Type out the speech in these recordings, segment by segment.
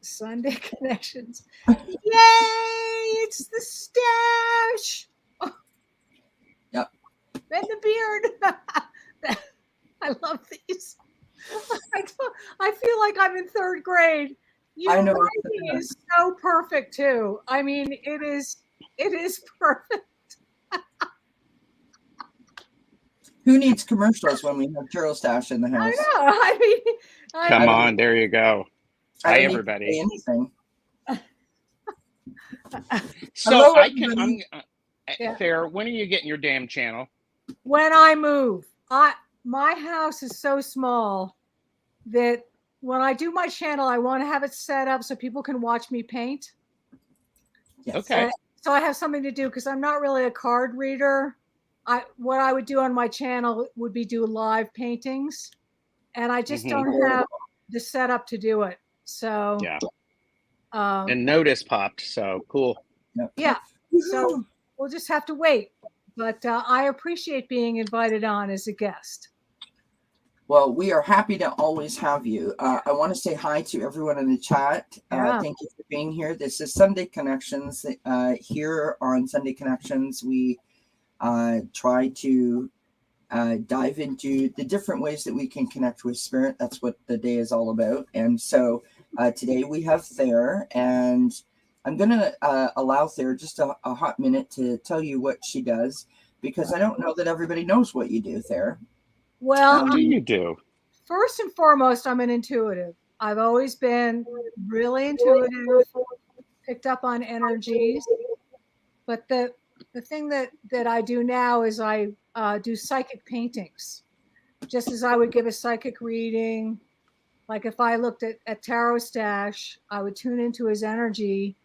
Sunday Connections. Yay! It's the stash. Yep. And the beard. I love these. I feel like I'm in third grade. I Your know. writing is so perfect too. I mean, it is perfect. Who needs commercials when we have TarotStache in the house? I know. I mean, Come on, there you go. Hi, everybody. Anything. So Hello, I can. everybody. Thayer, when are you getting your damn channel? When I move, my house is so small that when I do my channel, I want to have it set up so people can watch me paint. Yes. Okay. So I have something to do because I'm not really a card reader. What I would do on my channel would be do live paintings, and I just don't have the setup to do it. So yeah. And notice popped. So cool. Yeah. So we'll just have to wait. But I appreciate being invited on as a guest. Well, we are happy to always have you. I want to say hi to everyone in the chat. Thank you for being here. This is Sunday Connections. Here on Sunday Connections, we try to dive into the different ways that we can connect with spirit. That's what the day is all about. And so today we have Thayer, and I'm going to allow Thayer just a hot minute to tell you what she does, because I don't know that everybody knows what you do, Thayer. Well, what do you do? First and foremost, I'm an intuitive. I've always been really intuitive, picked up on energies. But the thing that I do now is I do psychic paintings, just as I would give a psychic reading. Like if I looked at TarotStache, I would tune into his energy,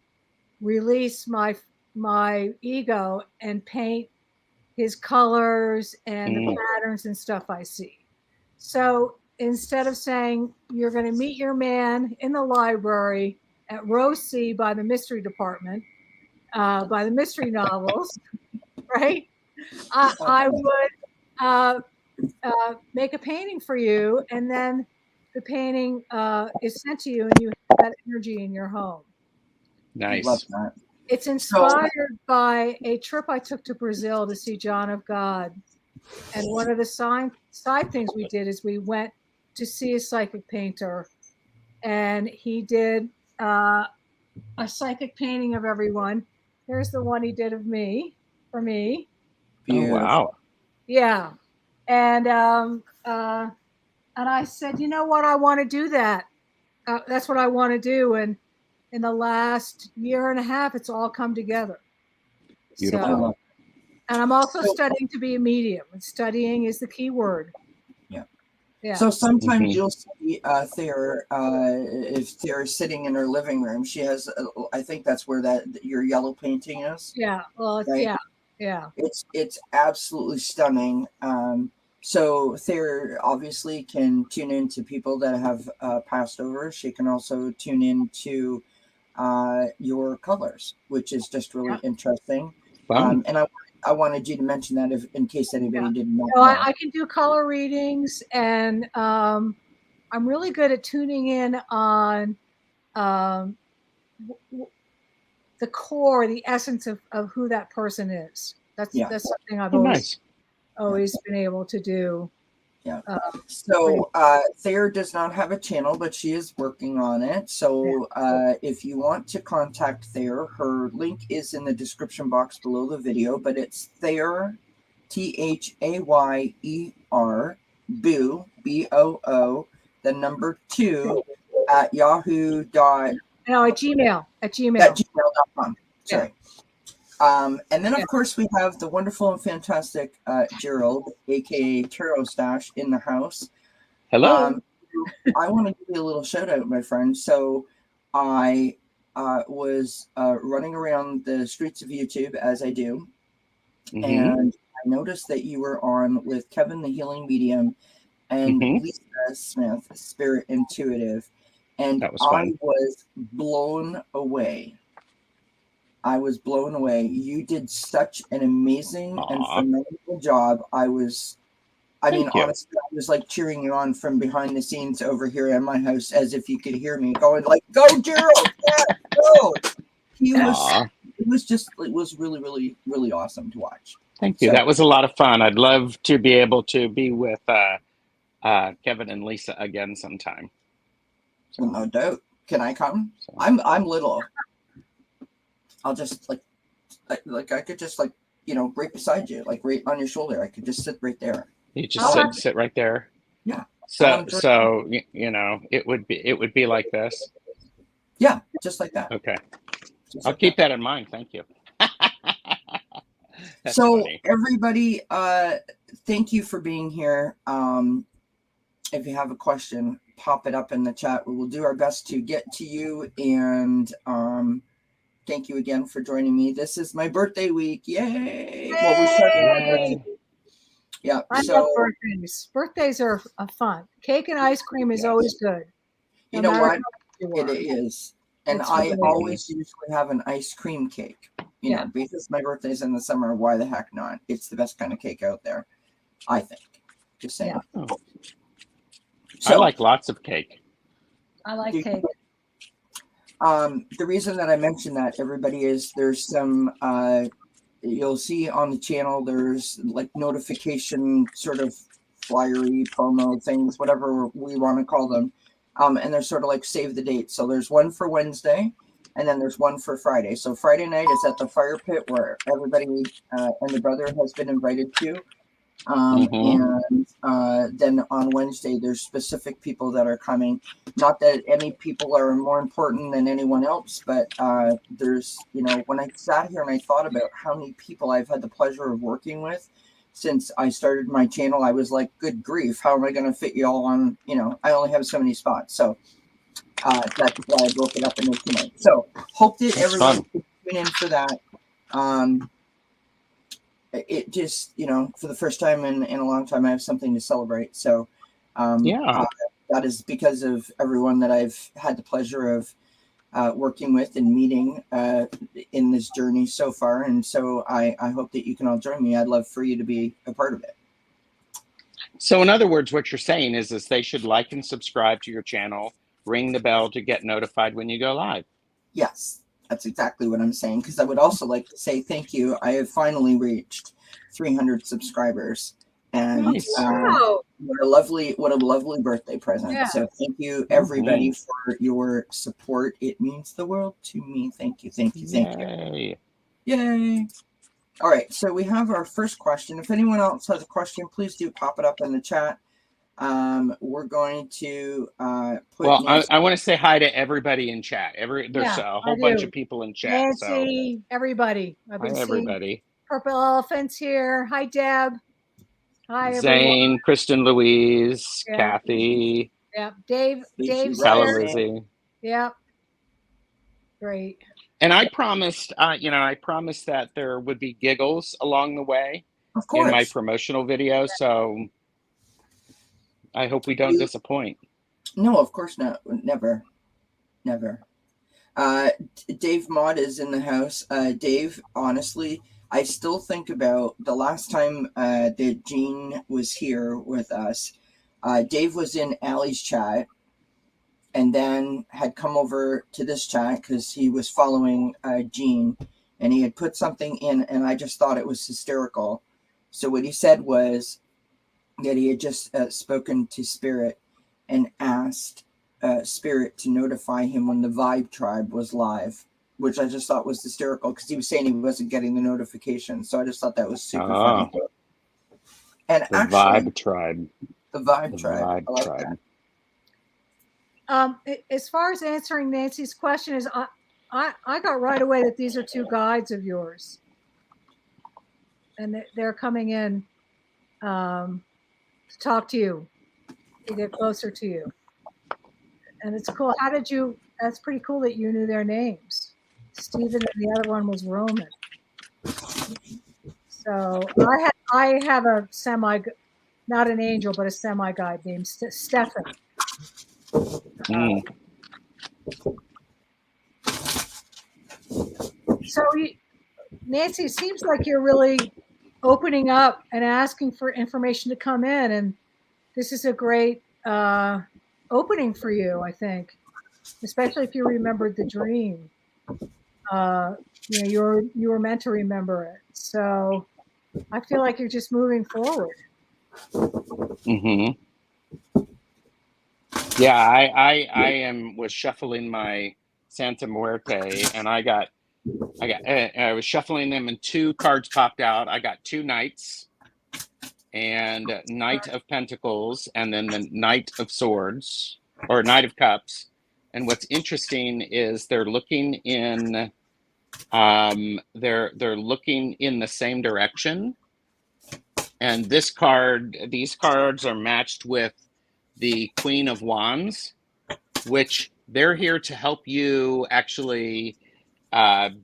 release my ego, and paint his colors and the patterns and stuff I see. So instead of saying you're going to meet your man in the library at row C by the mystery department, by the mystery novels, right? I would make a painting for you, and then the painting is sent to you, and you have that energy in your home. Nice. Love that. It's inspired by a trip I took to Brazil to see John of God. And one of the side things we did is we went to see a psychic painter, and he did a psychic painting of everyone. Here's the one he did of me, for me. Beautiful. Oh, wow. Yeah. And I said, you know what? I want to do that. That's what I want to do. And in the last year and a half, it's all come together. Beautiful. So, and I'm also studying to be a medium. And studying is the key word. Yeah. So sometimes you'll see Thayer, if Thayer's sitting in her living room, she has, I think that's where your yellow painting is. Yeah. Well, right? Yeah. It's absolutely stunning. So Thayer obviously can tune into people that have passed over. She can also tune into your colors, which is just really interesting. And I wanted you to mention that in case anybody didn't know. I can do color readings, and I'm really good at tuning in on the core, the essence of who that person is. That's something I've always been able to do. Yeah. So Thayer does not have a channel, but she is working on it. So if you want to contact Thayer, her link is in the description box below the video, but it's Thayer, Thayer, Boo, BOO, the number 2 at Yahoo. No, at Gmail. At gmail.com. Sorry. And then, of course, we have the wonderful and fantastic Gerald, aka TarotStache, in the house. Hello. I want to give you a little shout out, my friend. So I was running around the streets of YouTube, as I do, and I noticed that you were on with Kevin the Healing Medium and Lisa Smith, Spirit Intuitive, and I was blown away. I was blown away. You did such an amazing and phenomenal job. I was I mean, honestly, I was like cheering you on from behind the scenes over here in my house, as if you could hear me going like, "Go, Gerald! Yeah, go!" It was really, really, really awesome to watch. Thank you. That was a lot of fun. I'd love to be able to be with Kevin and Lisa again sometime. So. No doubt. Can I come? So. I'm little. I'll just like I could just like, you know, right beside you, like right on your shoulder. I could just sit right there. You just sit right there. Yeah. So you know, it would be like this. Yeah, just like that. Okay. I'll keep that in mind. Thank you. So funny. Everybody, thank you for being here. If you have a question, pop it up in the chat. We will do our best to get to you. And thank you again for joining me. This is my birthday week. Yay! Well, we started. Yeah. I love birthdays. Birthdays are fun. Cake and ice cream is always good. You know what? It is. And I always usually have an ice cream cake. You know, because my birthday's in the summer, why the heck not? It's the best kind of cake out there, I think. Just saying. Yeah. So, I like lots of cake. I like cake. The reason that I mentioned that, everybody, is there's some, you'll see on the channel, there's like notification sort of flyery promo things, whatever we want to call them. And they're sort of like save the date. So there's one for Wednesday, and then there's one for Friday. So Friday night is at the fire pit, where everybody and the brother has been invited to. And then on Wednesday, there's specific people that are coming. Not that any people are more important than anyone else, but there's, you know, when I sat here and I thought about how many people I've had the pleasure of working with since I started my channel, I was like, good grief, how am I going to fit you all on? You know, I only have so many spots. So that's why I broke it up into tonight. So hope that everyone can tune in for that. It just, you know, for the first time in a long time, I have something to celebrate. So that is because of everyone that I've had the pleasure of working with and meeting in this journey so far. And so I hope that you can all join me. I'd love for you to be a part of it. So in other words, what you're saying is they should like and subscribe to your channel, ring the bell to get notified when you go live. Yes, that's exactly what I'm saying. Because I would also like to say thank you. I have finally reached 300 subscribers. And what a lovely birthday present. Yeah. So thank you, everybody, for your support. It means the world to me. Thank you, thank you, thank you. Yay. All right, so we have our first question. If anyone else has a question, please do pop it up in the chat. We're going to put. Well, I want to say hi to everybody in chat. There's a whole bunch of people in chat. Nancy, everybody. I've been seeing purple elephants here. Hi, Deb. Hi, Zane, everyone. Kristen, Louise, Kathy. Yeah, Dave, Lizzie. Yeah. Great. And I promised, I promised that there would be giggles along the way in my promotional video. So I hope we don't disappoint. No, of course not. Never. Dave Maude is in the house. Dave, honestly, I still think about the last time that Jean was here with us. Dave was in Allie's chat and then had come over to this chat because he was following Jean, and he had put something in, and I just thought it was hysterical. So what he said was that he had just spoken to Spirit and asked Spirit to notify him when the Vibe Tribe was live, which I just thought was hysterical because he was saying he wasn't getting the notification. So I just thought that was super funny. And the Vibe Tribe. The Vibe Tribe. I like that. As far as answering Nancy's question is, I got right away that these are two guides of yours, and they're coming in to talk to you, to get closer to you. And it's cool. That's pretty cool that you knew their names. Stephen, and the other one was Roman. So I have a not an angel, but a semi-guide named Stefan. So Nancy, it seems like you're really opening up and asking for information to come in. And this is a great opening for you, I think, especially if you remembered the dream. You were meant to remember it. So I feel like you're just moving forward. Mm-hmm. Yeah, I was shuffling my Santa Muerte, and I was shuffling them, and 2 cards popped out. I got 2 knights and Knight of Pentacles, and then the Knight of Swords or Knight of Cups. And what's interesting is they're looking in they're looking in the same direction. And these cards are matched with the Queen of Wands, which they're here to help you actually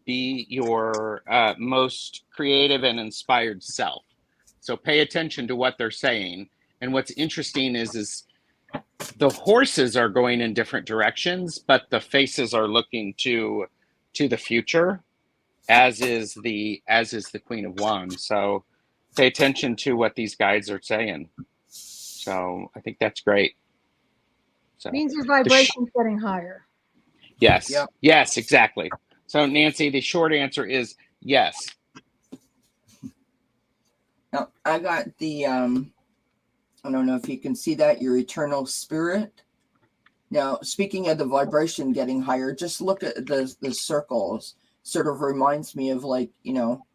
be your most creative and inspired self. So pay attention to what they're saying. And what's interesting is the horses are going in different directions, but the faces are looking to the future, as is the Queen of Wands. So pay attention to what these guides are saying. So I think that's great. So means your vibration's getting higher. Yes. Yep. Yes, exactly. So Nancy, the short answer is yes. Now, I got the, I don't know if you can see that, your eternal spirit. Now, speaking of the vibration getting higher, just look at the circles. Sort of reminds me of, like, you know,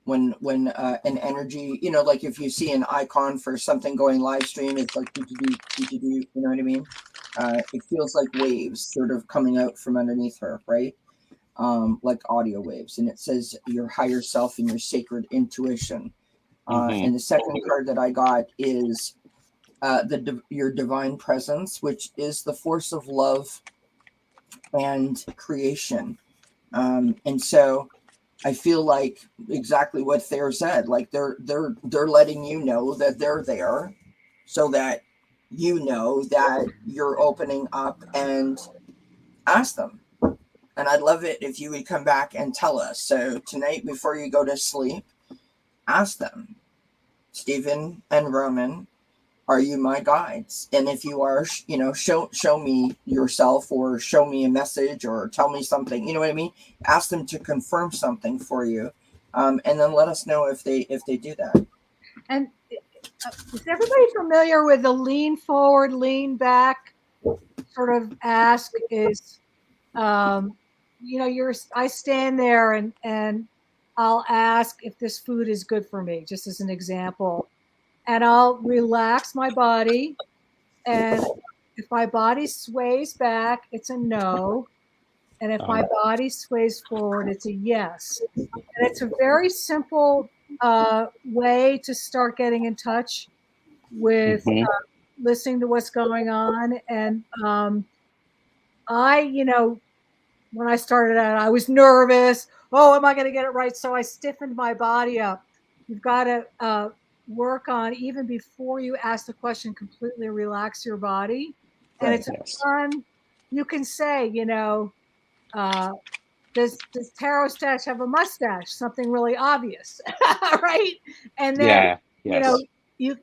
when an energy, you know, like if you see an icon for something going live stream, it's like, you know what I mean? It feels like waves sort of coming out from underneath her, right? Like audio waves. And it says your higher self and your sacred intuition. And the second card that I got is your divine presence, which is the force of love and creation. And so I feel like exactly what Thayer said, like they're letting you know that they're there, so that you know that you're opening up and ask them. And I'd love it if you would come back and tell us. So tonight, before you go to sleep, ask them, Stephen and Roman, are you my guides? And if you are, you know, show me yourself, or show me a message, or tell me something, you know what I mean? Ask them to confirm something for you. And then let us know if they do that. And is everybody familiar with the lean forward, lean back sort of ask? Is, you know, I stand there and I'll ask if this food is good for me, just as an example. And I'll relax my body. And if my body sways back, it's a no. And if my body sways forward, it's a yes. And it's a very simple way to start getting in touch with listening to what's going on. And you know, when I started out, I was nervous. Oh, am I going to get it right? So I stiffened my body up. You've got to work on, even before you ask the question, completely relax your body. And Right. it's fun. You can say, you know, does TarotStache have a mustache? Something really obvious, right? And then, you know,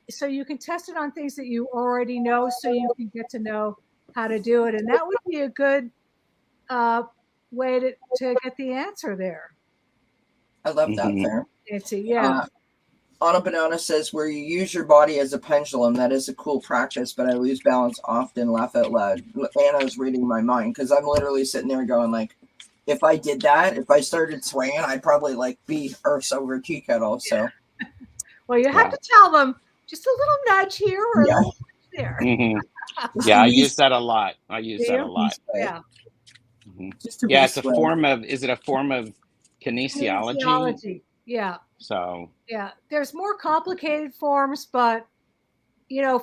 so you can test it on things that you already know, so you can get to know how to do it. And that would be a good way to get the answer there. I love that, Thayer. Yeah. Anna Banana says, where you use your body as a pendulum, that is a cool practice, but I lose balance often, laugh out loud. Anna's reading my mind, because I'm literally sitting there going, like, if I did that, if I started swinging, I'd probably, like, be Earth's over tea kettle. So, well, you have to tell them just a little nudge here or a little nudge there. Yeah, I use that a lot. Yeah. Yeah, it's a form of. Is it a form of kinesiology? Yeah. So. Yeah, there's more complicated forms, but you know,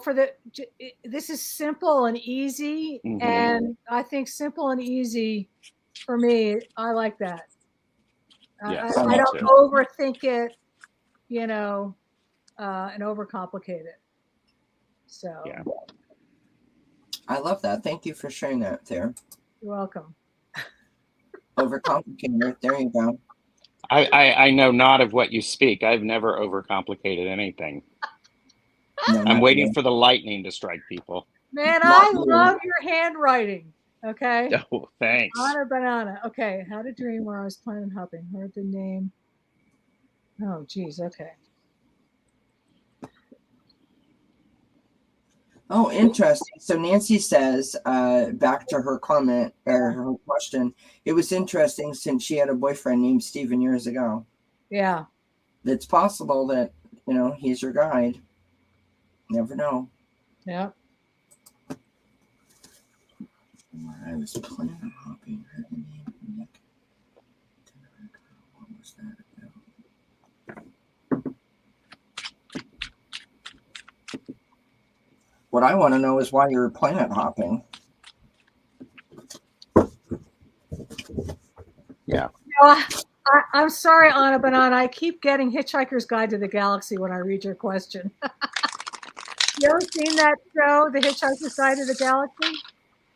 this is simple and easy, and I think simple and easy for me. I like that. Yes, I don't overthink it, you know, and overcomplicate it. So yeah, I love that. Thank you for sharing that, Thayer. You're welcome. Overcomplicated. There you go. I know not of what you speak. I've never overcomplicated anything. No, I'm not waiting you. for the lightning to strike people. Man, Not I you. love your handwriting. Okay. Oh, thanks. On a banana. Okay. Had a dream where I was planet hopping. Heard the name. Oh, geez. Okay. Oh, interesting. So Nancy says, back to her comment or her question, it was interesting since she had a boyfriend named Steven years ago. Yeah. It's possible that, he's your guide. Never know. Yeah. I was planet hopping. Heard the name Nick. What was that about? What I want to know is why you're planet hopping. Yeah. I'm sorry, Anna Banana. I keep getting Hitchhiker's Guide to the Galaxy when I read your question. You ever seen that show, The Hitchhiker's Guide to the Galaxy,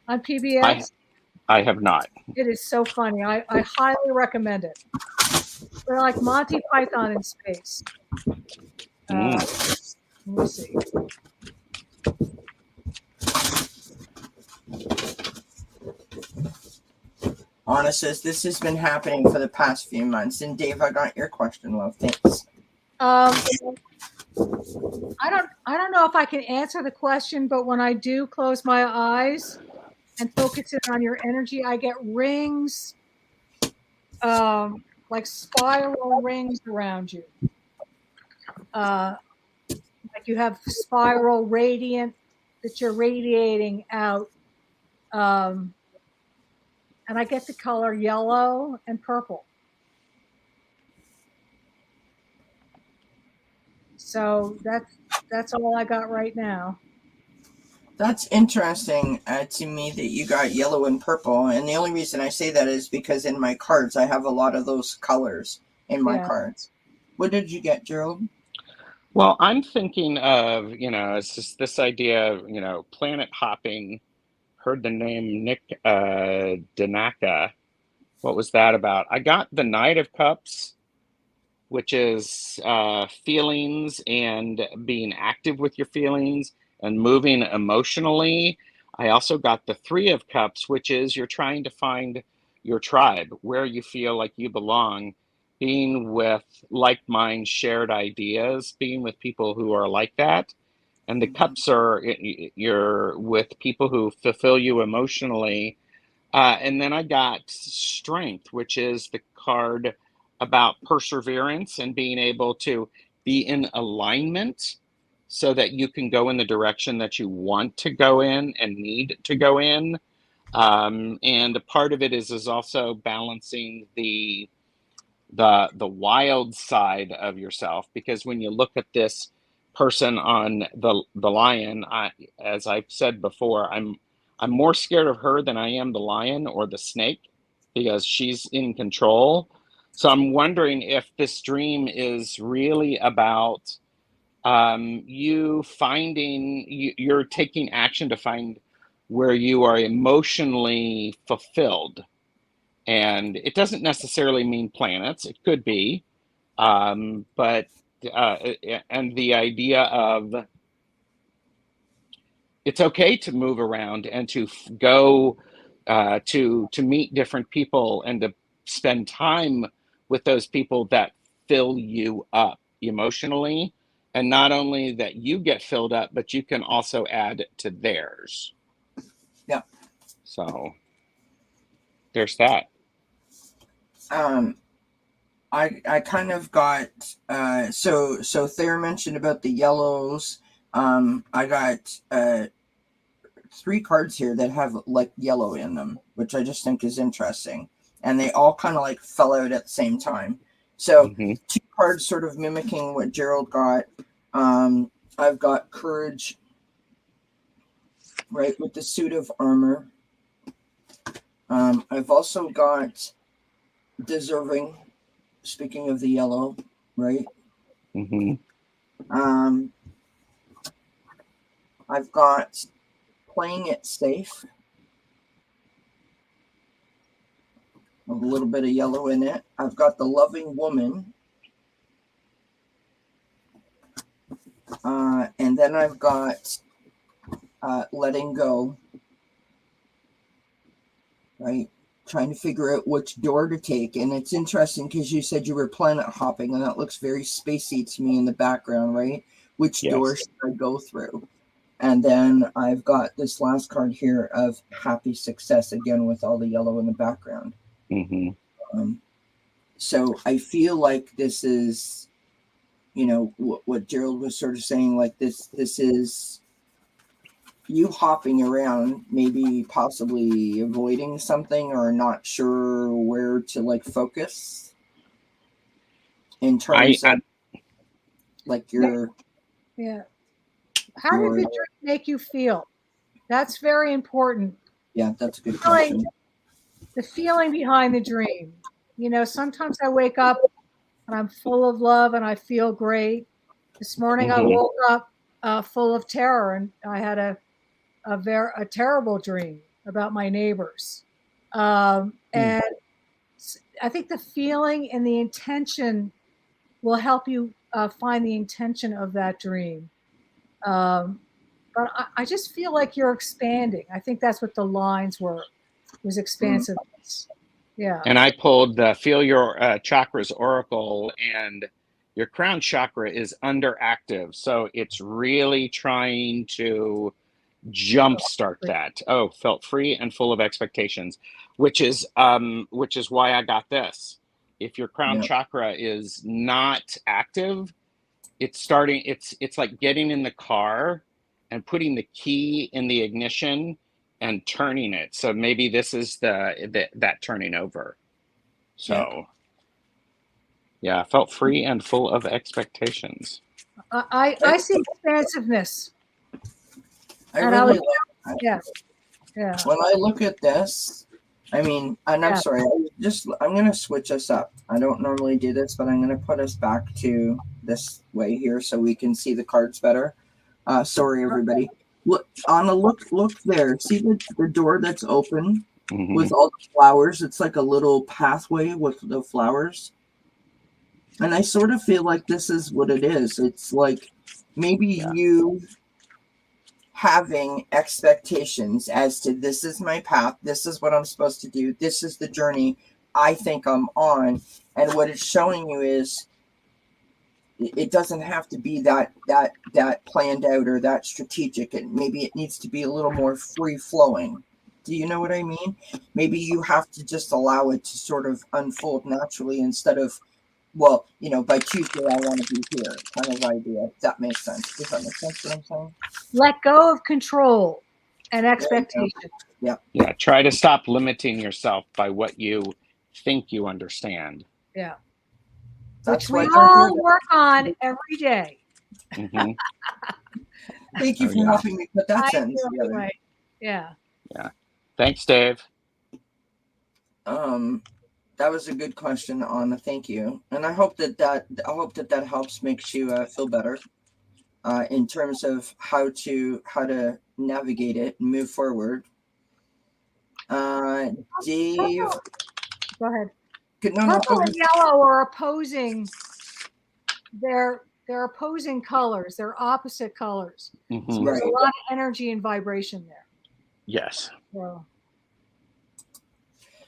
on PBS? I have not. It is so funny. I highly recommend it. They're like Monty Python in space. Let me see. Anna says this has been happening for the past few months. And Dave, I got your question, love. Thanks. I don't know if I can answer the question, but when I do close my eyes and focus in on your energy, I get rings, like spiral rings around you. Like you have spiral radiant that you're radiating out. And I get the color yellow and purple. So that's all I got right now. That's interesting to me that you got yellow and purple. And the only reason I say that is because in my cards, I have a lot of those colors in my cards. What did you get, Gerald? Well, I'm thinking of, it's just this idea of, planet hopping. Heard the name Nick Danaka. What was that about? I got the Knight of Cups, which is feelings and being active with your feelings and moving emotionally. I also got the Three of Cups, which is you're trying to find your tribe, where you feel like you belong, being with like-mind shared ideas, being with people who are like that. And the cups are you're with people who fulfill you emotionally. And then I got Strength, which is the card about perseverance and being able to be in alignment so that you can go in the direction that you want to go in and need to go in. And a part of it is also balancing the wild side of yourself, because when you look at this person on the lion, as I've said before, I'm more scared of her than I am the lion or the snake, because she's in control. So I'm wondering if this dream is really about you finding you're taking action to find where you are emotionally fulfilled. And it doesn't necessarily mean planets. It could be, but and the idea of it's okay to move around and to go to meet different people and to spend time with those people that fill you up emotionally, and not only that you get filled up, but you can also add to theirs. Yeah. So there's that. I kind of got so Thayer mentioned about the yellows. I got 3 cards here that have like yellow in them, which I just think is interesting, and they all kind of like fell out at the same time. So 2 cards sort of mimicking what Gerald got. I've got Courage, right, with the suit of armor. I've also got Deserving. Speaking of the yellow, right? I've got Playing It Safe. a little bit of yellow in it. I've got the loving woman. And then I've got letting go. Right? Trying to figure out which door to take. And it's interesting because you said you were planet hopping, and that looks very spacey to me in the background, right? Which door should I go through? And then I've got this last card here of happy success, again, with all the yellow in the background. So I feel like this is, you know, what Gerald was sort of saying, like this is you hopping around, maybe possibly avoiding something or not sure where to like focus in terms of like your how did the dream make you feel? That's very important. Yeah, that's a good question. The feeling behind the dream. You know, sometimes I wake up and I'm full of love and I feel great. This morning I woke up full of terror, and I had a terrible dream about my neighbors. And I think the feeling and the intention will help you find the intention of that dream. But I just feel like you're expanding. I think that's what the lines was expansiveness. Yeah. And I pulled the Feel Your Chakras Oracle, and your crown chakra is underactive. So it's really trying to jumpstart that. Oh, felt free and full of expectations, which is why I got this. If your crown chakra is not active, it's like getting in the car and putting the key in the ignition and turning it. So maybe this is that turning over. So yeah, felt free and full of expectations. I see expansiveness. I really like that. Yeah. When I look at this, I mean, and I'm sorry, I'm going to switch us up. I don't normally do this, but I'm going to put us back to this way here so we can see the cards better. Sorry, everybody. Look on the look there. See the door that's open with all the flowers? It's like a little pathway with the flowers. And I sort of feel like this is what it is. It's like maybe you having expectations as to this is my path, this is what I'm supposed to do, this is the journey I think I'm on, and what it's showing you is it doesn't have to be that planned out or that strategic. Maybe it needs to be a little more free flowing. Do you know what I mean? Maybe you have to just allow it to sort of unfold naturally instead of, well, you know, by Tuesday I want to be here kind of idea. If that makes sense. Does that make sense what I'm saying? Let go of control and expectation. Yeah. Try to stop limiting yourself by what you think you understand. Yeah. That's which we all work on every day. Thank you for helping me put that sentence together. Right. Yeah. Thanks, Dave. That was a good question, Anna. Thank you, and I hope that helps, makes you feel better in terms of how to navigate it and move forward. Dave, go ahead. Purple and yellow are opposing. They're opposing colors. They're opposite colors. So there's a lot of energy and vibration there. Yes.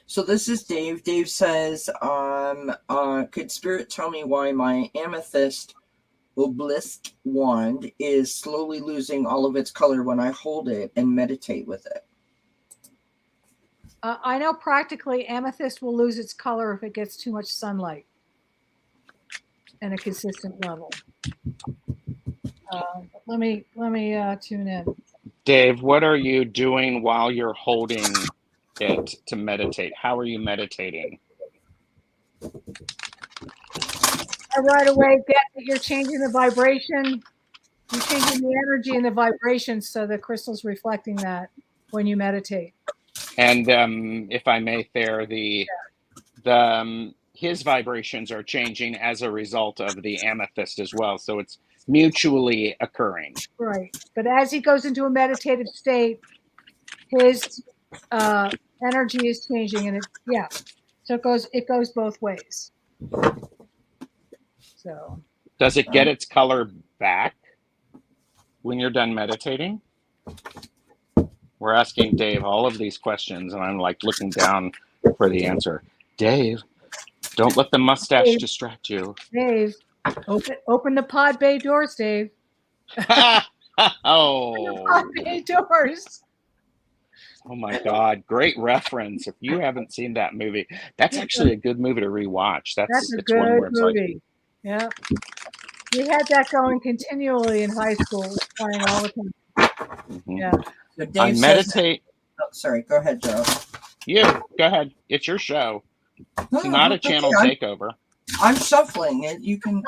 So this is Dave. Dave says, could Spirit tell me why my amethyst obelisk wand is slowly losing all of its color when I hold it and meditate with it? I know practically amethyst will lose its color if it gets too much sunlight at a consistent level. Let me tune in. Dave, what are you doing while you're holding it to meditate? How are you meditating? I right away get that you're changing the vibration. You're changing the energy and the vibration, so the crystal's reflecting that when you meditate. And if I may, Thayer, his vibrations are changing as a result of the amethyst as well. So it's mutually occurring. Right. But as he goes into a meditative state, his energy is changing, and So it goes both ways. So does it get its color back when you're done meditating? We're asking Dave all of these questions, and I'm like looking down for the answer. Dave, don't let the mustache distract you. Dave, open the pod bay doors, Dave. Oh. Pod bay doors. Oh my God! Great reference. If you haven't seen that movie, that's actually a good movie to rewatch. That's a it's one good where it's movie. Yeah, we had that going continually in high school, playing all the time. Mm-hmm. Yeah. So Dave I meditate. Oh, sorry. Go ahead, Gerald. You go ahead. It's your show. It's not a channel takeover. I'm shuffling it. You can.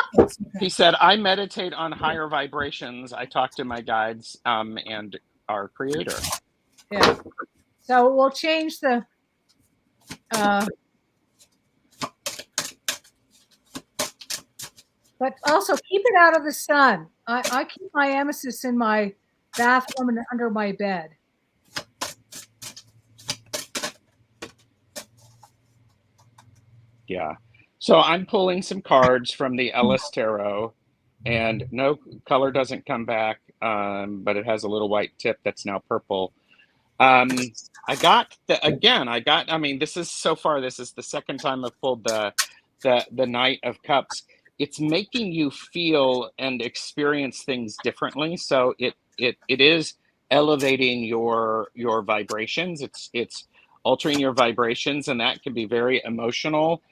He said, "I meditate on higher vibrations. I talk to my guides and our creator." Yeah. So we'll change the. But also keep it out of the sun. I keep my amethyst in my bathroom and under my bed. Yeah. So I'm pulling some cards from the Ellis Tarot, and no color doesn't come back, but it has a little white tip that's now purple. I mean, this is the second time I've pulled the Knight of Cups. It's making you feel and experience things differently. So it is elevating your vibrations. It's altering your vibrations, and that can be very emotional.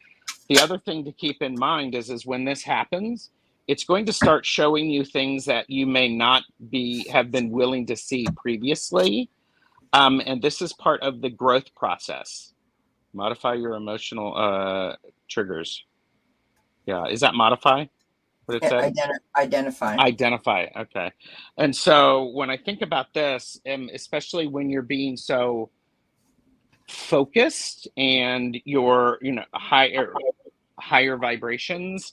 The other thing to keep in mind is when this happens, it's going to start showing you things that you may not have been willing to see previously. And this is part of the growth process. Modify your emotional triggers. Yeah, is that modify? What it said? Identify. Identify. Okay. And so when I think about this, especially when you're being so focused and you're, higher vibrations,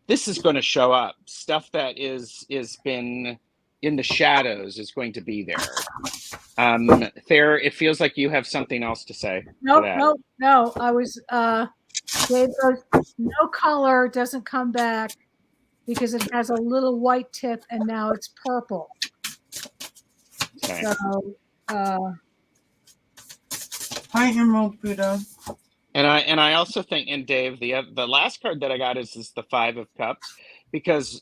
this is going to show up. Stuff that is been in the shadows is going to be there. Thayer, it feels like you have something else to say. No. I was Dave goes, no color doesn't come back because it has a little white tip and now it's purple. Okay. So Hi, Emerald Buddha. And I also think, and Dave, the last card that I got is the Five of Cups, because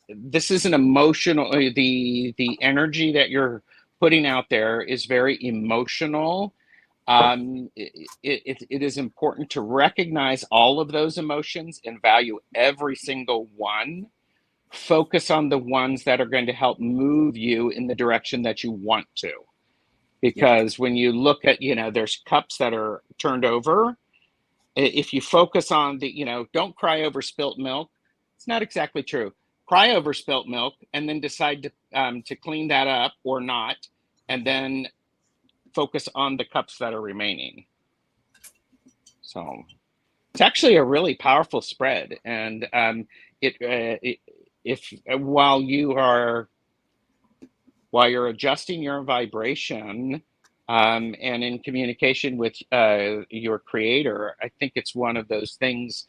this is an emotional. The energy that you're putting out there is very emotional. It is important to recognize all of those emotions and value every single one. Focus on the ones that are going to help move you in the direction that you want to. Because when you look at, there's cups that are turned over. If you focus on don't cry over spilt milk, it's not exactly true. Cry over spilt milk and then decide to clean that up or not, and then focus on the cups that are remaining. So it's actually a really powerful spread. And while you're adjusting your vibration and in communication with your creator, I think it's one of those things.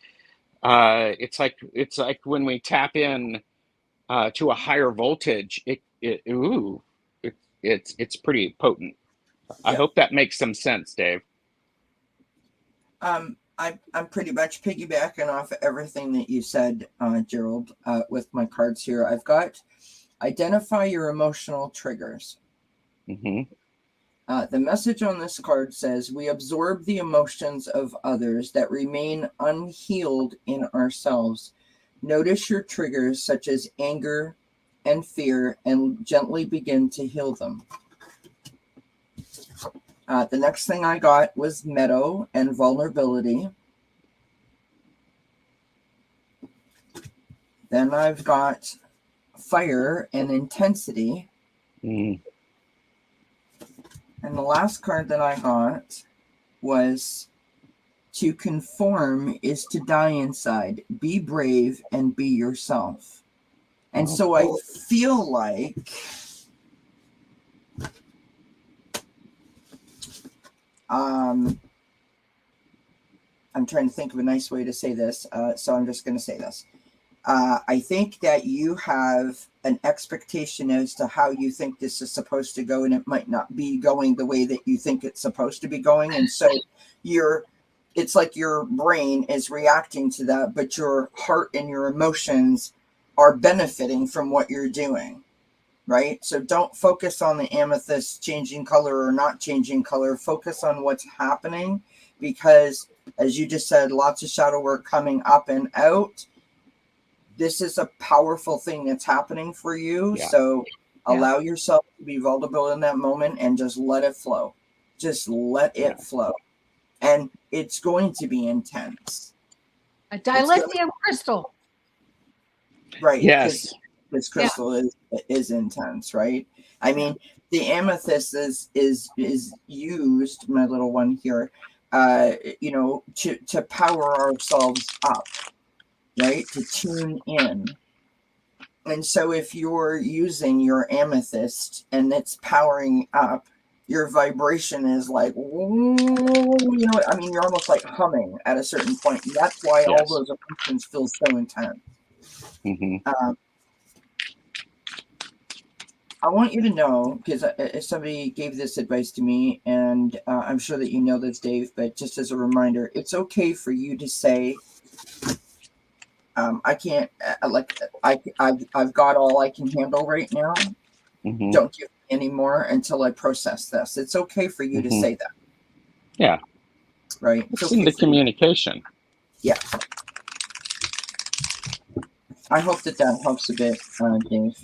It's like when we tap in to a higher voltage, it's pretty potent. I hope that makes some sense, Dave. I'm pretty much piggybacking off everything that you said, Gerald, with my cards here. I've got identify your emotional triggers. Mm-hmm. The message on this card says, we absorb the emotions of others that remain unhealed in ourselves. Notice your triggers such as anger and fear and gently begin to heal them. The next thing I got was meadow and vulnerability. Then I've got fire and intensity. Mm. And the last card that I got was to conform is to die inside. Be brave and be yourself. And so I feel like I'm trying to think of a nice way to say this, so I'm just going to say this. I think that you have an expectation as to how you think this is supposed to go, and it might not be going the way that you think it's supposed to be going. And so it's like your brain is reacting to that, but your heart and your emotions are benefiting from what you're doing, right? So don't focus on the amethyst changing color or not changing color. Focus on what's happening, because as you just said, lots of shadow work coming up and out. This is a powerful thing that's happening for you. Yeah. So allow yourself to be vulnerable in that moment and just let it flow. Just let it flow. And it's going to be intense. A dilithium crystal. Right. Yes. This crystal is intense, right? I mean, the amethyst is used, my little one here, to power ourselves up. Right, to tune in. And so if you're using your amethyst and it's powering up, your vibration is like, I mean, you're almost like humming at a certain point. And that's why all those emotions feel so intense. I want you to know, because somebody gave this advice to me, and I'm sure that you know this, Dave, but just as a reminder, it's okay for you to say, I can't, I've got all I can handle right now. Don't give me any more until I process this. It's okay for you to say that. Yeah. Right. It's in the communication. Yeah. I hope that helps a bit, Dave.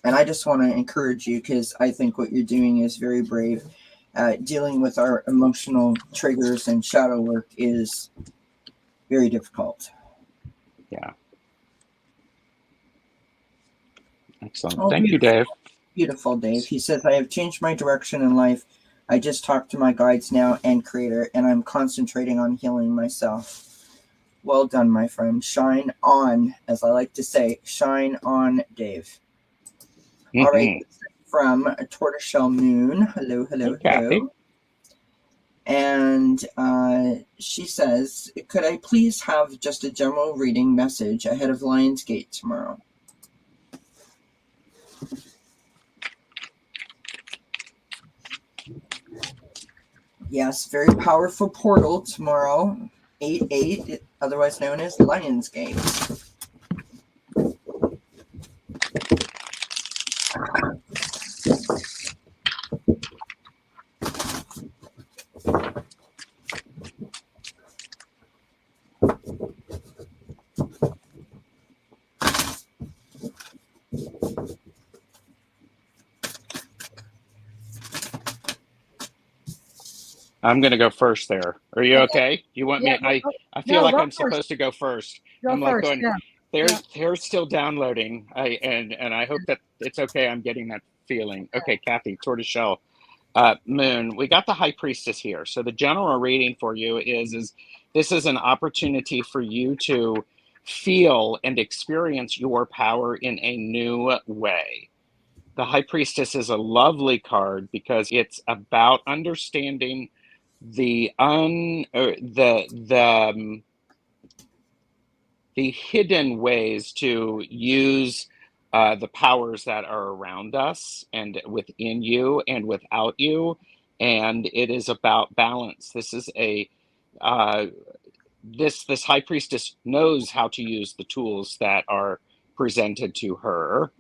And I just want to encourage you, because I think what you're doing is very brave. Dealing with our emotional triggers and shadow work is very difficult. Yeah. Excellent. Thank you, Dave. Beautiful, Dave. He says, I have changed my direction in life. I just talked to my guides now and creator, and I'm concentrating on healing myself. Well done, my friend. Shine on, as I like to say. Shine on, Dave. All right. From Tortoiseshell Moon. Hello, hello, Hey, hello. Kathy. And she says, could I please have just a general reading message ahead of Lionsgate tomorrow? Yes, very powerful portal tomorrow, 8/8, otherwise known as Lionsgate. I'm going to go first there. Are you okay? You want me? I feel like I'm supposed to go first. I'm like going, they're still downloading. And I hope that it's okay. I'm getting that feeling. Okay, Kathy, Tortoiseshell Moon, we got the High Priestess here. So the general reading for you is this is an opportunity for you to feel and experience your power in a new way. The High Priestess is a lovely card because it's about understanding the hidden ways to use the powers that are around us and within you and without you, and it is about balance. This is this High Priestess knows how to use the tools that are presented to her.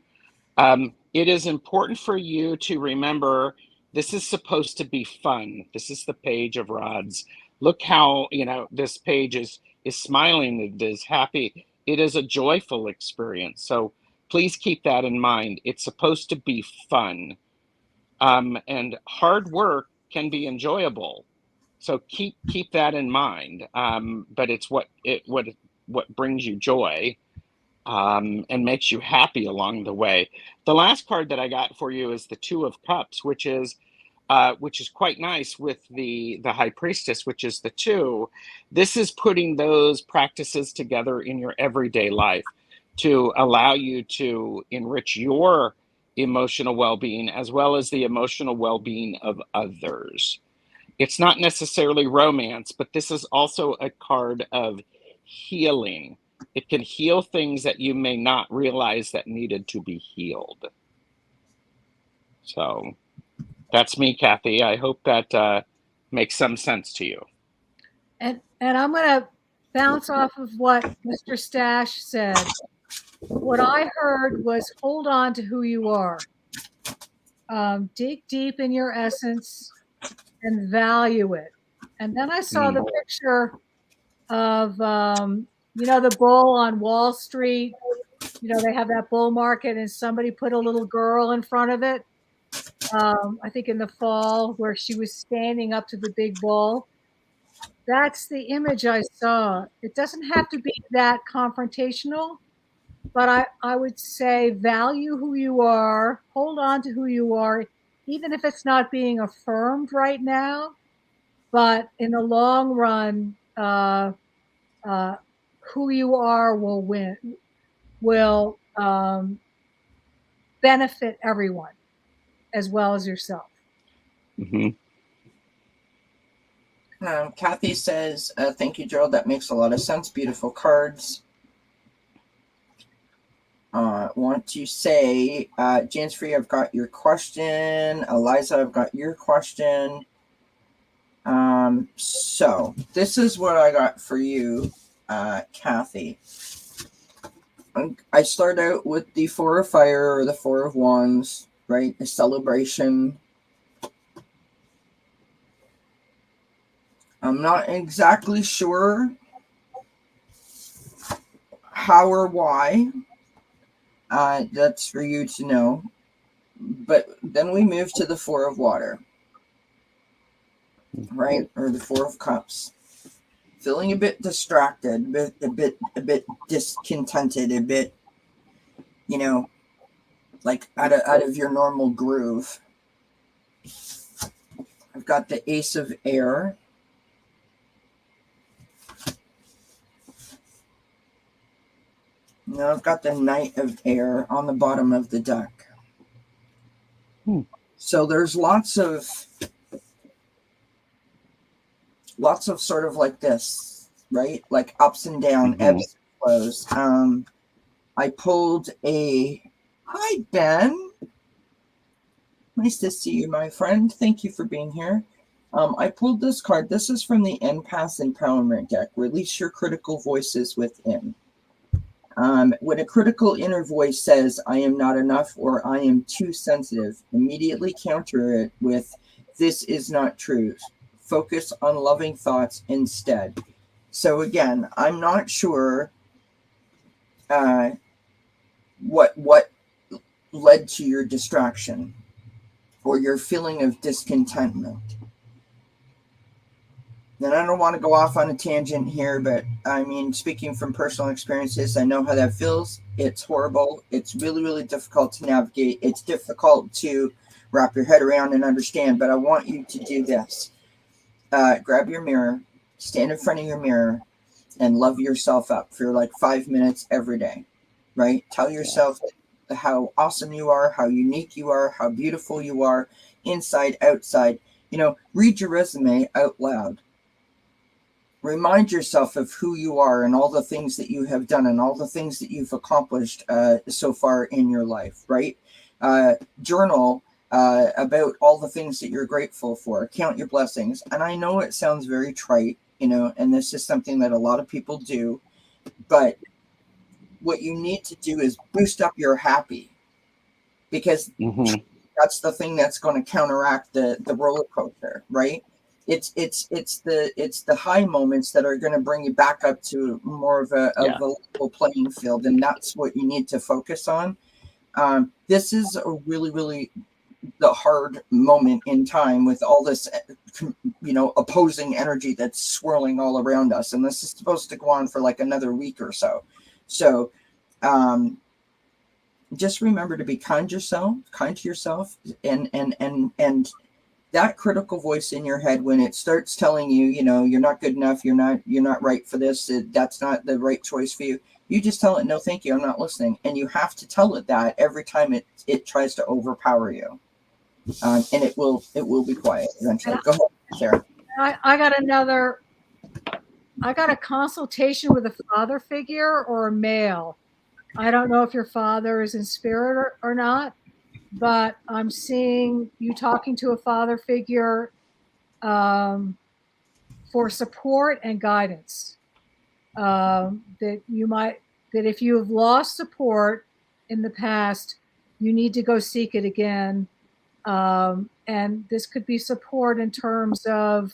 It is important for you to remember this is supposed to be fun. This is the Page of Rods. Look how, this page is smiling. It is happy. It is a joyful experience. So please keep that in mind. It's supposed to be fun. And hard work can be enjoyable. So keep that in mind. But it's what brings you joy. And makes you happy along the way. The last card that I got for you is the Two of Cups, which is quite nice with the High Priestess, which is the 2. This is putting those practices together in your everyday life to allow you to enrich your emotional well-being as well as the emotional well-being of others. It's not necessarily romance, but this is also a card of healing. It can heal things that you may not realize that needed to be healed. So that's me, Kathy. I hope that makes some sense to you. And I'm going to bounce off of what Mr. Stash said. What I heard was hold on to who you are. Dig deep in your essence and value it. And then I saw the picture of, the bull on Wall Street. They have that bull market and somebody put a little girl in front of it. I think in the fall where she was standing up to the big bull. That's the image I saw. It doesn't have to be that confrontational, but I would say value who you are, hold on to who you are, even if it's not being affirmed right now. But in the long run, who you are will win, will benefit everyone as well as yourself. Mm-hmm. Kathy says, thank you, Gerald. That makes a lot of sense. Beautiful cards. Want to say, Jane's Free, I've got your question. Eliza, I've got your question. So this is what I got for you, Kathy. I start out with the Four of Fire or the Four of Wands, right? A celebration. I'm not exactly sure how or why. That's for you to know. But then we move to the Four of Water, right? Or the Four of Cups. Feeling a bit distracted, a bit discontented, a bit, like out of your normal groove. I've got the Ace of Air. Now I've got the Knight of Air on the bottom of the deck. So there's lots of sort of like this, right? Like ups and down, ebbs and flows. I pulled hi, Ben. Nice to see you, my friend. Thank you for being here. I pulled this card. This is from the Empath Empowerment deck. Release your critical voices within. When a critical inner voice says, I am not enough or I am too sensitive, immediately counter it with, this is not true. Focus on loving thoughts instead. So again, I'm not sure what led to your distraction or your feeling of discontentment. And I don't want to go off on a tangent here, but I mean, speaking from personal experiences, I know how that feels. It's horrible. It's really, really difficult to navigate. It's difficult to wrap your head around and understand, but I want you to do this. Grab your mirror, stand in front of your mirror, and love yourself up for like 5 minutes every day, right? Tell yourself how awesome you are, how unique you are, how beautiful you are, inside, outside. Read your resume out loud. Remind yourself of who you are and all the things that you have done and all the things that you've accomplished so far in your life, right? Journal about all the things that you're grateful for. Count your blessings. And I know it sounds very trite, and this is something that a lot of people do, but what you need to do is boost up your happy, because that's the thing that's going to counteract the roller coaster, right? It's the high moments that are going to bring you back up to more of a level playing field, and that's what you need to focus on. This is a really, really the hard moment in time with all this, opposing energy that's swirling all around us, and this is supposed to go on for like another week or so. So, just remember to be kind to yourself, and that critical voice in your head, when it starts telling you, you're not good enough, you're not right for this, that's not the right choice for you, you just tell it, no, thank you, I'm not listening. And you have to tell it that every time it tries to overpower you, and it will be quiet eventually. Go ahead. Sarah. I got another. I got a consultation with a father figure or a male. I don't know if your father is in spirit or not, but I'm seeing you talking to a father figure for support and guidance. That if you have lost support in the past, you need to go seek it again. And this could be support in terms of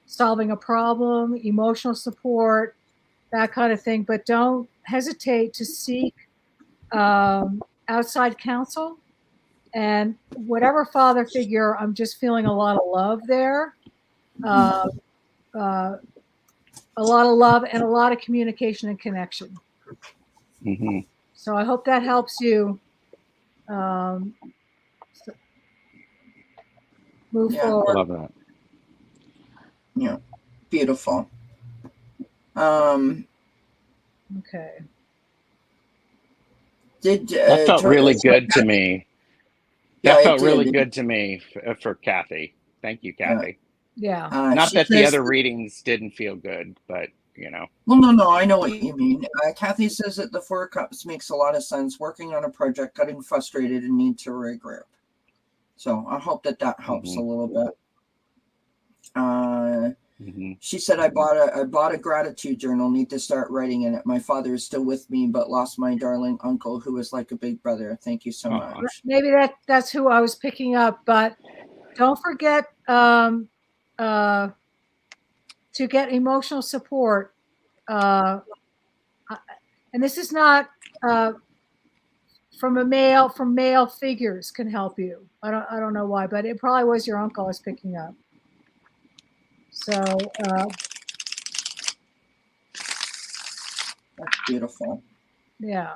solving a problem, emotional support, that kind of thing. But don't hesitate to seek outside counsel. And whatever father figure, I'm just feeling a lot of love there. Uh, a lot of love and a lot of communication and connection. Mm-hmm. So I hope that helps you move forward. I love that. Yeah, beautiful. Okay. That felt really good to me. That felt really good to me for Kathy. Thank you, Kathy. Yeah. Not that the other readings didn't feel good, but you know. Well, no, I know what you mean. Kathy says that the Four of Cups makes a lot of sense. Working on a project, getting frustrated, and need to regroup. So I hope that helps a little bit. She said, I bought a gratitude journal. Need to start writing in it. My father is still with me, but lost my darling uncle, who was like a big brother. Thank you so much. Maybe that's who I was picking up, but don't forget to get emotional support. And this is not from male figures can help you. I don't know why, but it probably was your uncle I was picking up. So that's beautiful. Yeah.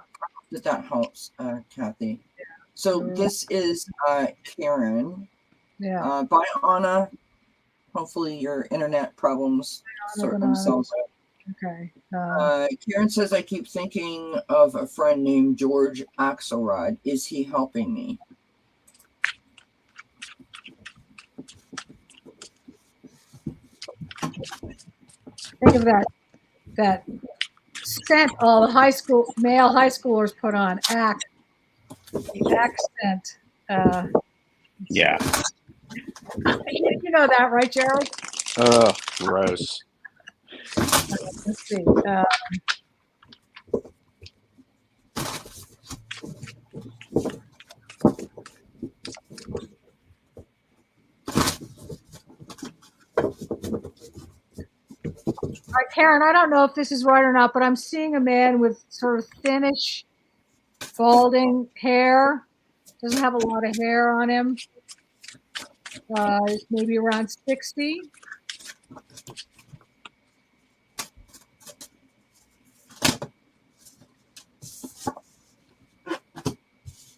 That helps, Kathy. So this is Karen. Yeah. Bye, Anna. Hopefully your internet problems sort themselves out. Okay. Karen says, I keep thinking of a friend named George Axelrod. Is he helping me? Think of that scent all the male high schoolers put on. The accent. Yeah. You know that, right, Gerald? Oh, gross. Let's see. Karen, I don't know if this is right or not, but I'm seeing a man with sort of thinnish, balding hair. Doesn't have a lot of hair on him. Maybe around 60.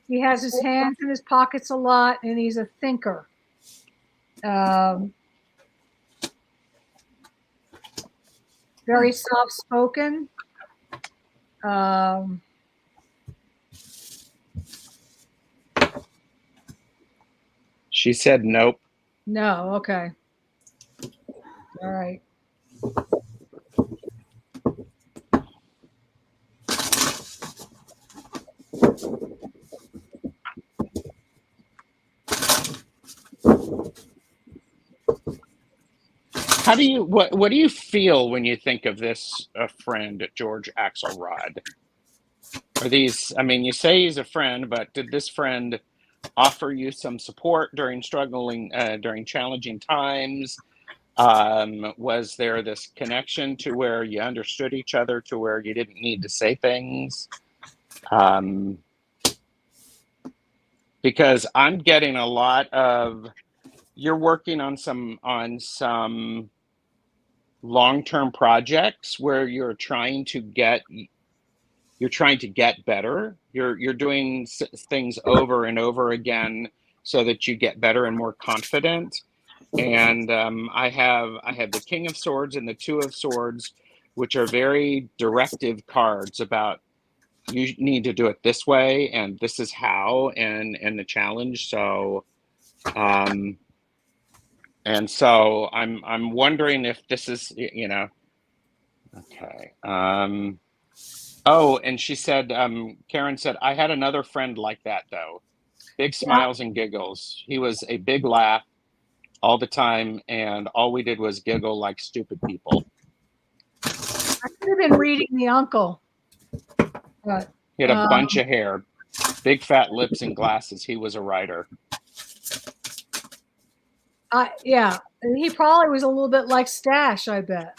He has his hands in his pockets a lot, and he's a thinker. Very soft-spoken. She said nope. No, okay. All right. What do you feel when you think of this friend, George Axelrod? Are these, I mean, you say he's a friend, but did this friend offer you some support during challenging times? Was there this connection to where you understood each other, to where you didn't need to say things? Because I'm getting a lot of, you're working on some long-term projects where you're trying to get better. You're doing things over and over again so that you get better and more confident. And I have the King of Swords and the Two of Swords, which are very directive cards about you need to do it this way and this is how, and the challenge. So And so I'm wondering if this is, you know, okay. Oh, and she said, Karen said, I had another friend like that though. Big Yeah, smiles and giggles. He was a big laugh all the time, and all we did was giggle like stupid people. I could have been reading the uncle, but He had a bunch of hair, big fat lips and glasses. He was a writer. yeah, and he probably was a little bit like Stash, I bet.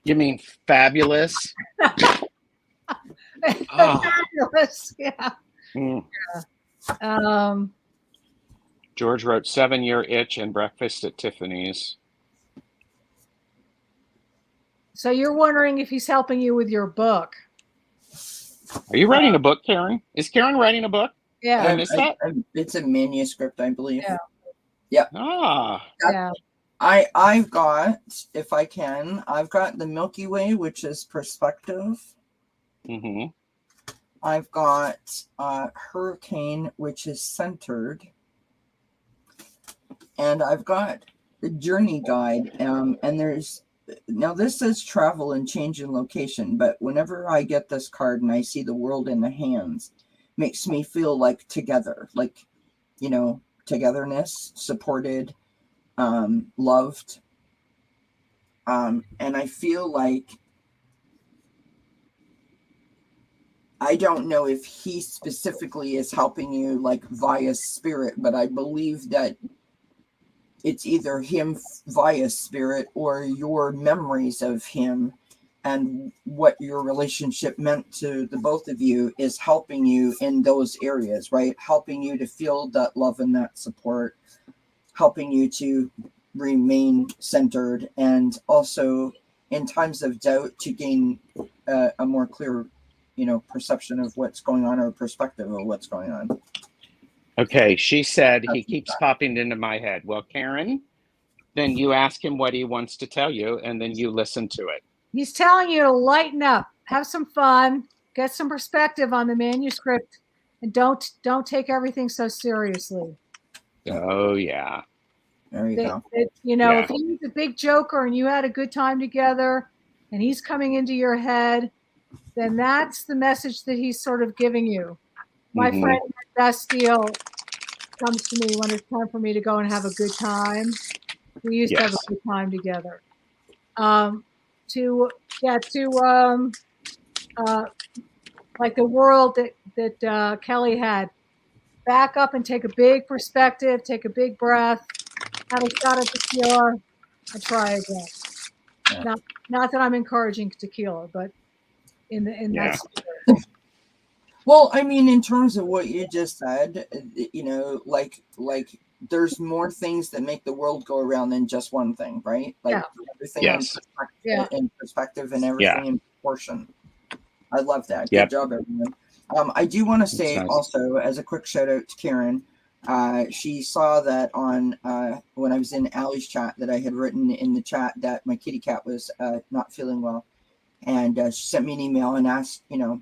You mean fabulous? Oh. Fabulous, yeah. Mm. George wrote 7-Year Itch and Breakfast at Tiffany's. So you're wondering if he's helping you with your book. Are you writing a book, Karen? Is Karen writing a book? Yeah. Did I miss that? It's a manuscript, I believe. Yeah. Yeah. Ah. Yeah. I've got, if I can, I've got the Milky Way, which is perspective. Mm-hmm. I've got Hurricane, which is centered. And I've got the Journey Guide. And there's, now this says travel and change in location, but whenever I get this card and I see the world in the hands, makes me feel like together, like, you know, togetherness, supported, loved. And I feel like, I don't know if he specifically is helping you like via spirit, but I believe that it's either him via spirit or your memories of him and what your relationship meant to the both of you is helping you in those areas, right? Helping you to feel that love and that support, helping you to remain centered, and also in times of doubt to gain a more clear, you know, perception of what's going on or perspective of what's going on. Okay, she said he keeps popping into my head. Well, Karen, then you ask him what he wants to tell you, and then you listen to it. He's telling you to lighten up, have some fun, get some perspective on the manuscript, and don't take everything so seriously. Oh yeah. There you go. You know, if he's a big joker and you had a good time together, and he's coming into your head, then that's the message that he's sort of giving you. My friend best deal comes to me when it's time for me to go and have a good time. We used to have a good time together. Like the world that Kelly had, back up and take a big perspective, take a big breath, have a shot of tequila, and try again. Yeah. Not that I'm encouraging tequila, but in that spirit. Well, I mean, in terms of what you just said, you know, like there's more things that make the world go around than just one thing, right? Like everything in perspective and everything in proportion. I love that. Good job, everyone. I do want to say also, as a quick shout out to Karen, she saw that on when I was in Allie's chat that I had written in the chat that my kitty cat was not feeling well. And she sent me an email and asked, you know,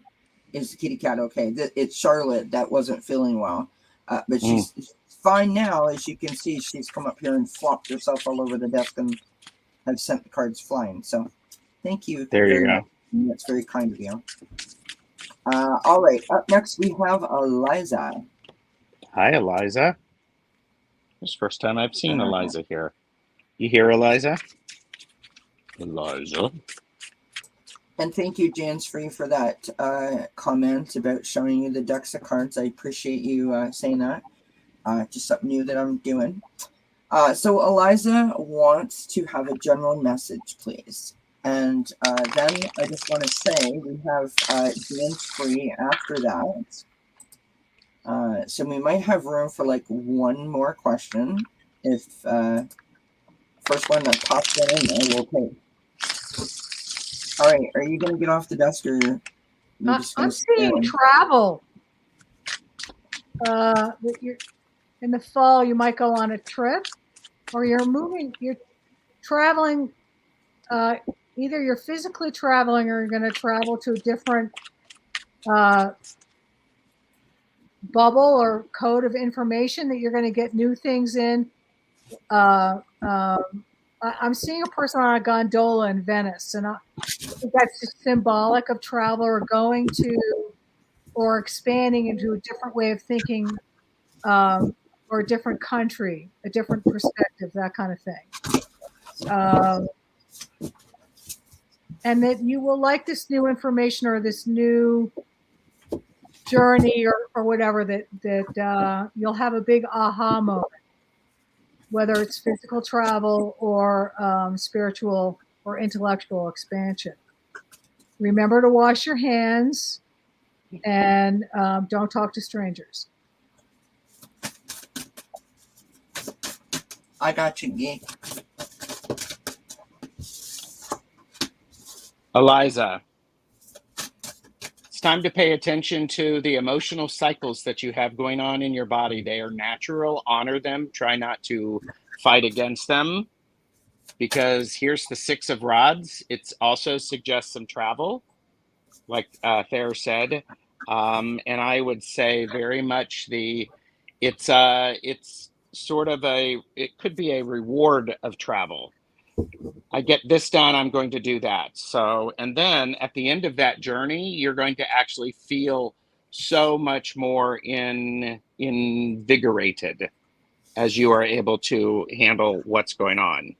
is the kitty cat okay? It's Charlotte that wasn't feeling well, but she's fine now. As you can see, she's come up here and flopped herself all over the desk and have sent the cards flying. So thank you. There you go. Much. That's very kind of you. All right. Up next, we have Eliza. Hi, Eliza. It's the first time I've seen Eliza here. You hear Eliza? Eliza. And thank you, Jansfree, for that comment about showing you the decks of cards. I appreciate you saying that. Just something new that I'm doing. So Eliza wants to have a general message, please. And then I just want to say we have Jansfree after that. So we might have room for like one more question. If first one that pops in there, we'll take. All right, are you going to get off the desk or? I'm seeing travel. In the fall, you might go on a trip, or you're traveling. Either you're physically traveling, or you're going to travel to a different bubble or code of information that you're going to get new things in. I'm seeing a person on a gondola in Venice, and I think that's just symbolic of travel or going to or expanding into a different way of thinking, or a different country, a different perspective, that kind of thing. And that you will like this new information or this new journey or whatever, that you'll have a big aha moment, whether it's physical travel or spiritual or intellectual expansion. Remember to wash your hands and don't talk to strangers. I got you, Gee. Eliza, it's time to pay attention to the emotional cycles that you have going on in your body. They are natural. Honor them. Try not to fight against them, because here's the Six of Rods. It also suggests some travel, like Thayer said. And I would say very much it's sort of it could be a reward of travel. I get this done, I'm going to do that. So, and then at the end of that journey, you're going to actually feel so much more invigorated as you are able to handle what's going on.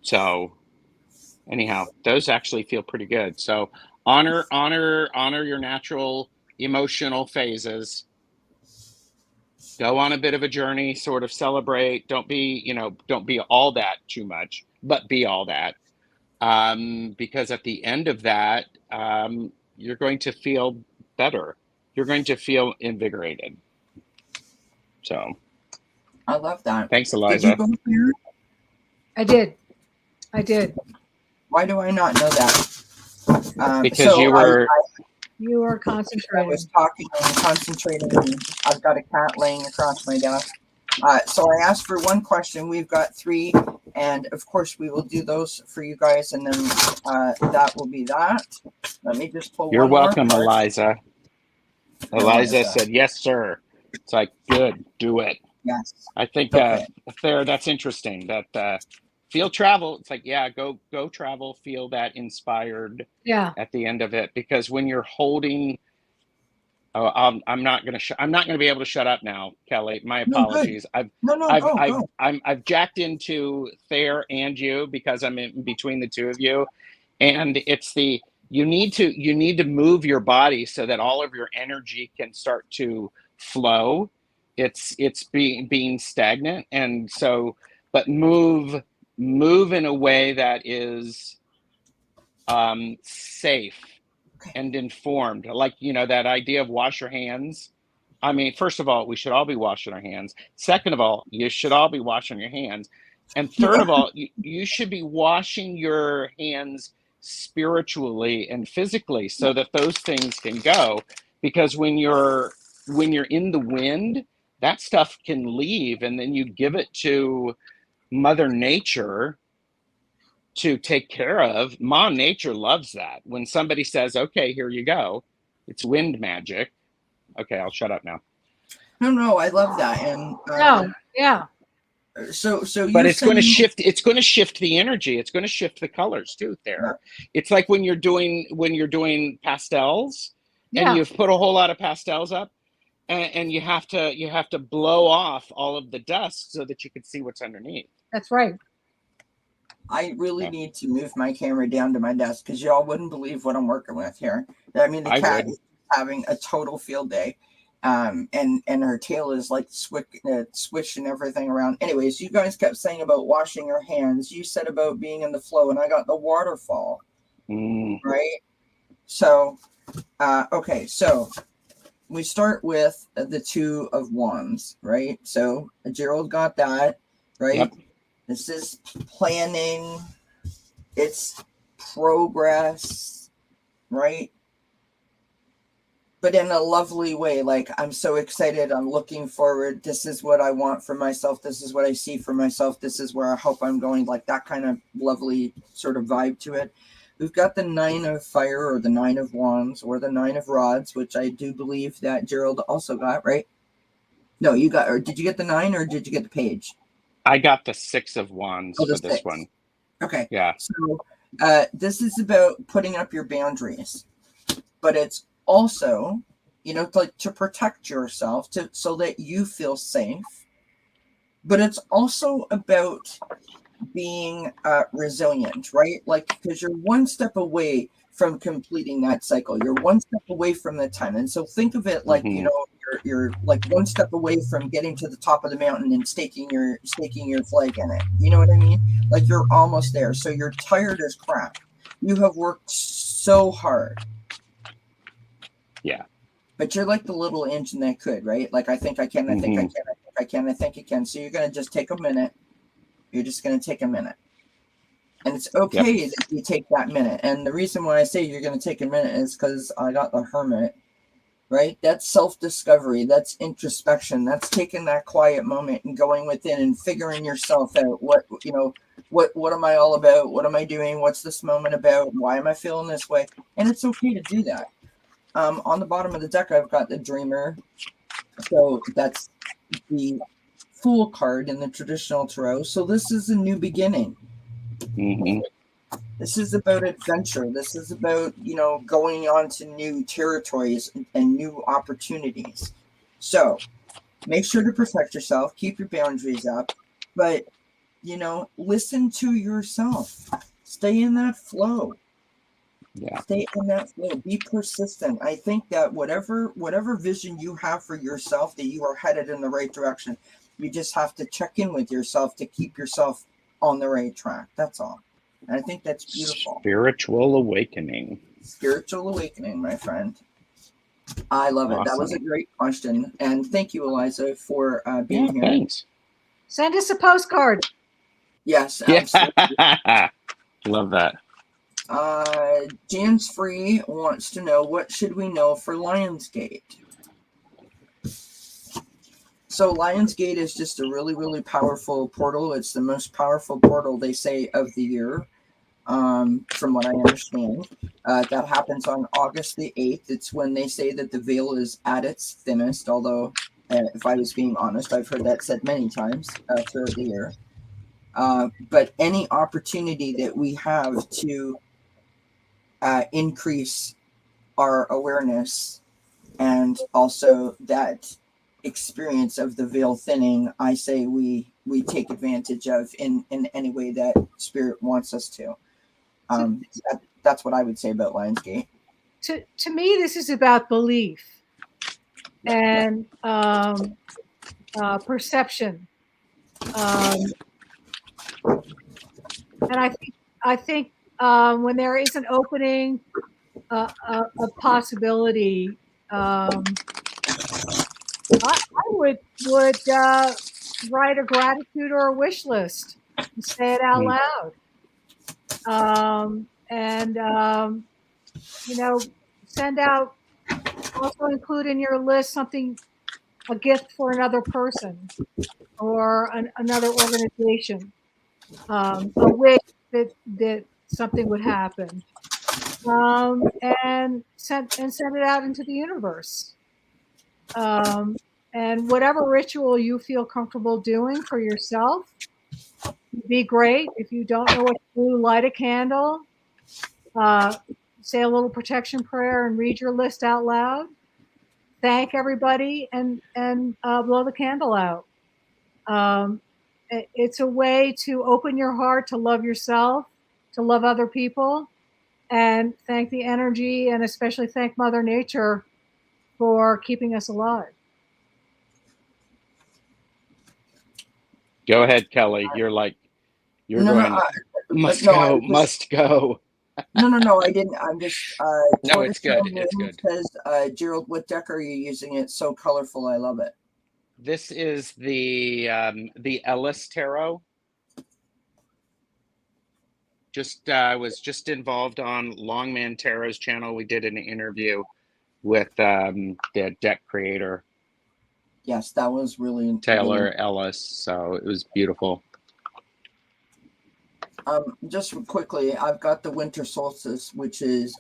So anyhow, those actually feel pretty good. So honor your natural emotional phases. Go on a bit of a journey, sort of celebrate. Don't be all that too much, but be all that. Because at the end of that, you're going to feel better. You're going to feel invigorated. So I love that. Thanks, Did you Eliza. go there? I did. Why do I not know that? Because you were... You are I concentrating. was talking and concentrating, and I've got a cat laying across my desk. So I asked for one question. We've got 3, and of course we will do those for you guys, and then that will be that. Let me just pull You're one more welcome, card. Eliza. Eliza said, yes, sir. It's like, good, do it. Yes. I think Okay. Thayer, that's interesting. That feel travel. It's like, yeah, go travel, feel that inspired at the end of it. Because when you're holding, I'm not gonna be able to shut up now, Kelly. My apologies. Go. I've jacked into Thayer and you because I'm in between the two of you, and it's you need to move your body so that all of your energy can start to flow. It's being stagnant, and so, but move in a way that is safe and informed. Like, that idea of wash your hands. I mean, first of all, we should all be washing our hands. Second of all, you should all be washing your hands. And third of all, you should be washing your hands spiritually and physically so that those things can go. Because when you're in the wind, that stuff can leave, and then you give it to Mother Nature to take care of. Mom Nature loves that. When somebody says, okay, here you go, it's wind magic. Okay, I'll shut up now. No, I love that. And yeah. So but it's going to shift. It's going to shift the energy. It's going to shift the colors too. There, it's like when you're doing pastels, and you've put a whole lot of pastels up, and you have to blow off all of the dust so that you can see what's underneath. That's right. I really need to move my camera down to my desk because y'all wouldn't believe what I'm working with here. I mean, the cat is having a total field day. And her tail is like swishing everything around. Anyways, you guys kept saying about washing your hands. You said about being in the flow, and I got the waterfall. Right? So, okay. So we start with the 2 of Wands, right? So Gerald got that, right? Yep. This is planning. It's progress, right? But in a lovely way. Like, I'm so excited. I'm looking forward. This is what I want for myself. This is what I see for myself. This is where I hope I'm going. Like that kind of lovely sort of vibe to it. we've got the 9 of fire, or the 9 of wands, or the 9 of rods, which I do believe that Gerald also got, right? No, you got, or did you get the 9, or did you get the page? I got the 6 of wands Oh, the for this 6. one. Okay. Yeah. So this is about putting up your boundaries, but it's also, you know, like to protect yourself, so that you feel safe. But it's also about being resilient, right? Like, because you're one step away from completing that cycle. You're one step away from the 10. And so think of it like, you know, you're like one step away from getting to the top of the mountain and staking your flag in it. You know what I mean? Like, you're almost there. So you're tired as crap. You have worked so hard. Yeah. But you're like the little engine that could, right? Like, I think I can, I think I can, I think I can, I think I can. So you're going to just take a minute. You're just going to take a minute. And it's okay that you take that minute. And the reason why I say you're going to take a minute is because I got the Hermit, right? That's self-discovery. That's introspection. That's taking that quiet moment and going within and figuring yourself out. What, you know, what am I all about? What am I doing? What's this moment about? Why am I feeling this way? And it's okay to do that. On the bottom of the deck, I've got the Dreamer. So that's the Fool card in the traditional tarot. So this is a new beginning. This is about adventure. This is about, you know, going on to new territories and new opportunities. So make sure to protect yourself, keep your boundaries up, but, you know, listen to yourself. Stay in that flow. Yeah. Stay in that flow. Be persistent. I think that whatever vision you have for yourself, that you are headed in the right direction. You just have to check in with yourself to keep yourself on the right track. That's all. And I think that's beautiful. Spiritual awakening. Spiritual awakening, my friend. I love it. That was a great question. And thank you, Eliza, for being here. Thanks. Send us a postcard. Yes, absolutely. Love that. Jan's Free wants to know, what should we know for Lionsgate? So Lionsgate is just a really, really powerful portal. It's the most powerful portal, they say, of the year, from what I understand. That happens on August the 8th. It's when they say that the veil is at its thinnest, although, if I was being honest, I've heard that said many times throughout the year. But any opportunity that we have to increase our awareness and also that experience of the veil thinning, I say we take advantage of in any way that Spirit wants us to. That's what I would say about Lionsgate. To me, this is about belief and perception, and I think when there is an opening, a possibility, I would write a gratitude or a wish list and say it out loud. You know, send out, also include in your list something, a gift for another person or another organization, a wish that something would happen, and send it out into the universe. And whatever ritual you feel comfortable doing for yourself, be great. If you don't know what to do, light a candle, say a little protection prayer, and read your list out loud. Thank everybody, and blow the candle out. It's a way to open your heart to love yourself, to love other people, and thank the energy, and especially thank Mother Nature for keeping us alive. Go ahead, Kelly. You're must go. No, I didn't. I'm just. No, it's good. It's good. Says, Gerald, what deck are you using? It's so colorful. I love it. This is the Ellis Tarot. I was just involved on Longman Tarot's channel. We did an interview with the deck creator. Yes, that was really Taylor Ellis. So it was beautiful. Just quickly, I've got the winter solstice, which is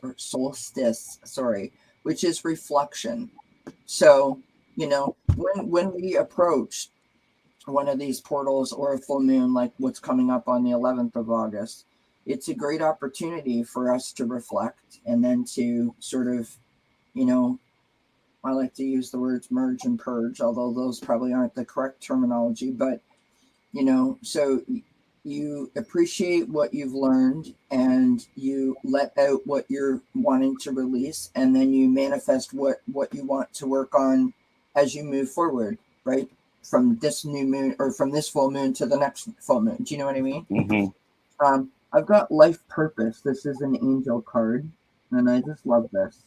which is reflection. So, when we approach one of these portals or a full moon, like what's coming up on the 11th of August, it's a great opportunity for us to reflect and then to sort of, I like to use the words merge and purge, although those probably aren't the correct terminology, but, so you appreciate what you've learned and you let out what you're wanting to release, and then you manifest what you want to work on as you move forward, right? From this new moon or from this full moon to the next full moon. Do you know what I mean? Mm-hmm. I've got life purpose. This is an angel card, and I just love this.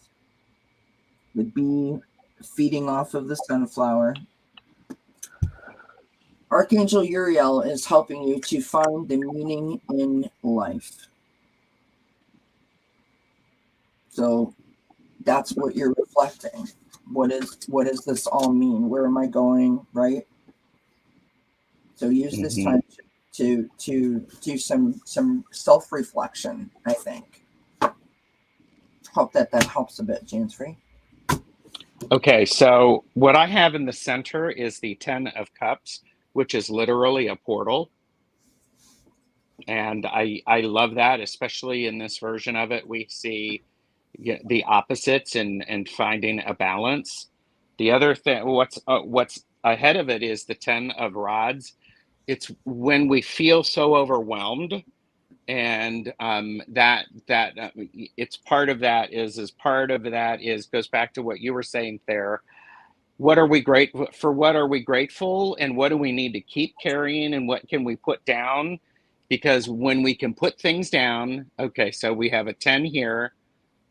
The bee feeding off of the sunflower. Archangel Uriel is helping you to find the meaning in life. So that's what you're reflecting. What does this all mean? Where am I going? Right? So use this Mm-hmm. time to do some self-reflection, I think. Hope that helps a bit, James Free. Okay, so what I have in the center is the 10 of Cups, which is literally a portal. And I love that, especially in this version of it. We see the opposites and finding a balance. The other thing, what's ahead of it is the 10 of Rods. It's when we feel so overwhelmed, and it's part of that is goes back to what you were saying there. What are we grateful for? What are we grateful, and what do we need to keep carrying, and what can we put down? Because when we can put things down, okay, so we have a 10 here,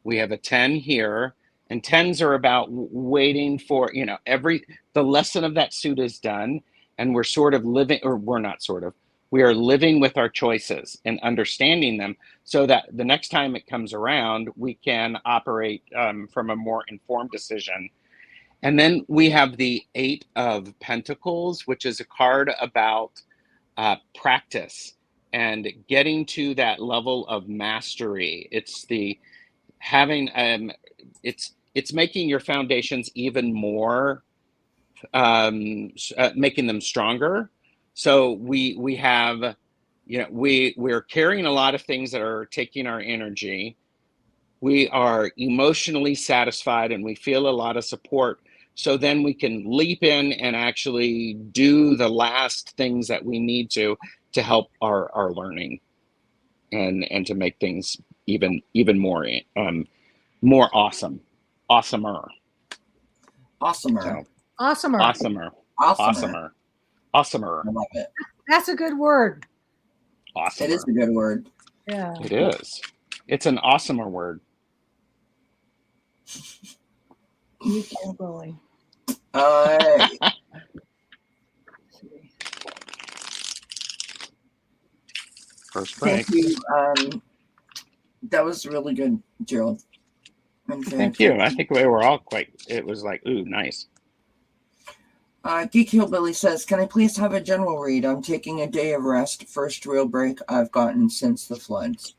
we have a 10 here, and 10s are about waiting for, the lesson of that suit is done, and we're sort of living, or we're not sort of, we are living with our choices and understanding them so that the next time it comes around, we can operate from a more informed decision. And then we have the 8 of Pentacles, which is a card about practice and getting to that level of mastery. It's the having it's making your foundations even more, making them stronger. So we have, we're carrying a lot of things that are taking our energy. We are emotionally satisfied and we feel a lot of support. So then we can leap in and actually do the last things that we need to help our learning and to make things even more more awesomer. Awesomer. So, Awesomer. awesomer. I love it. That's a good word. Awesomer. It is a good word. Yeah. It is. It's an awesomer word. You can't bully. All right. First break. Thank you. That was really good, Gerald. Thank you. I think we were all it was like, ooh, nice. Geek Hillbilly says, can I please have a general read? I'm taking a day of rest. First real break I've gotten since the floods.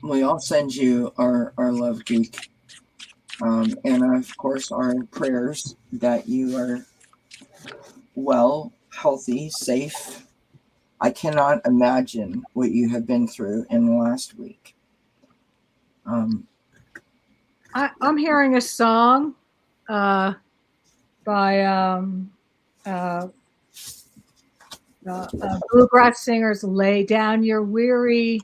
We all send you our love, Geek. And of course our prayers that you are well, healthy, safe. I cannot imagine what you have been through in the last week. I'm hearing a song by bluegrass singers. Lay down your weary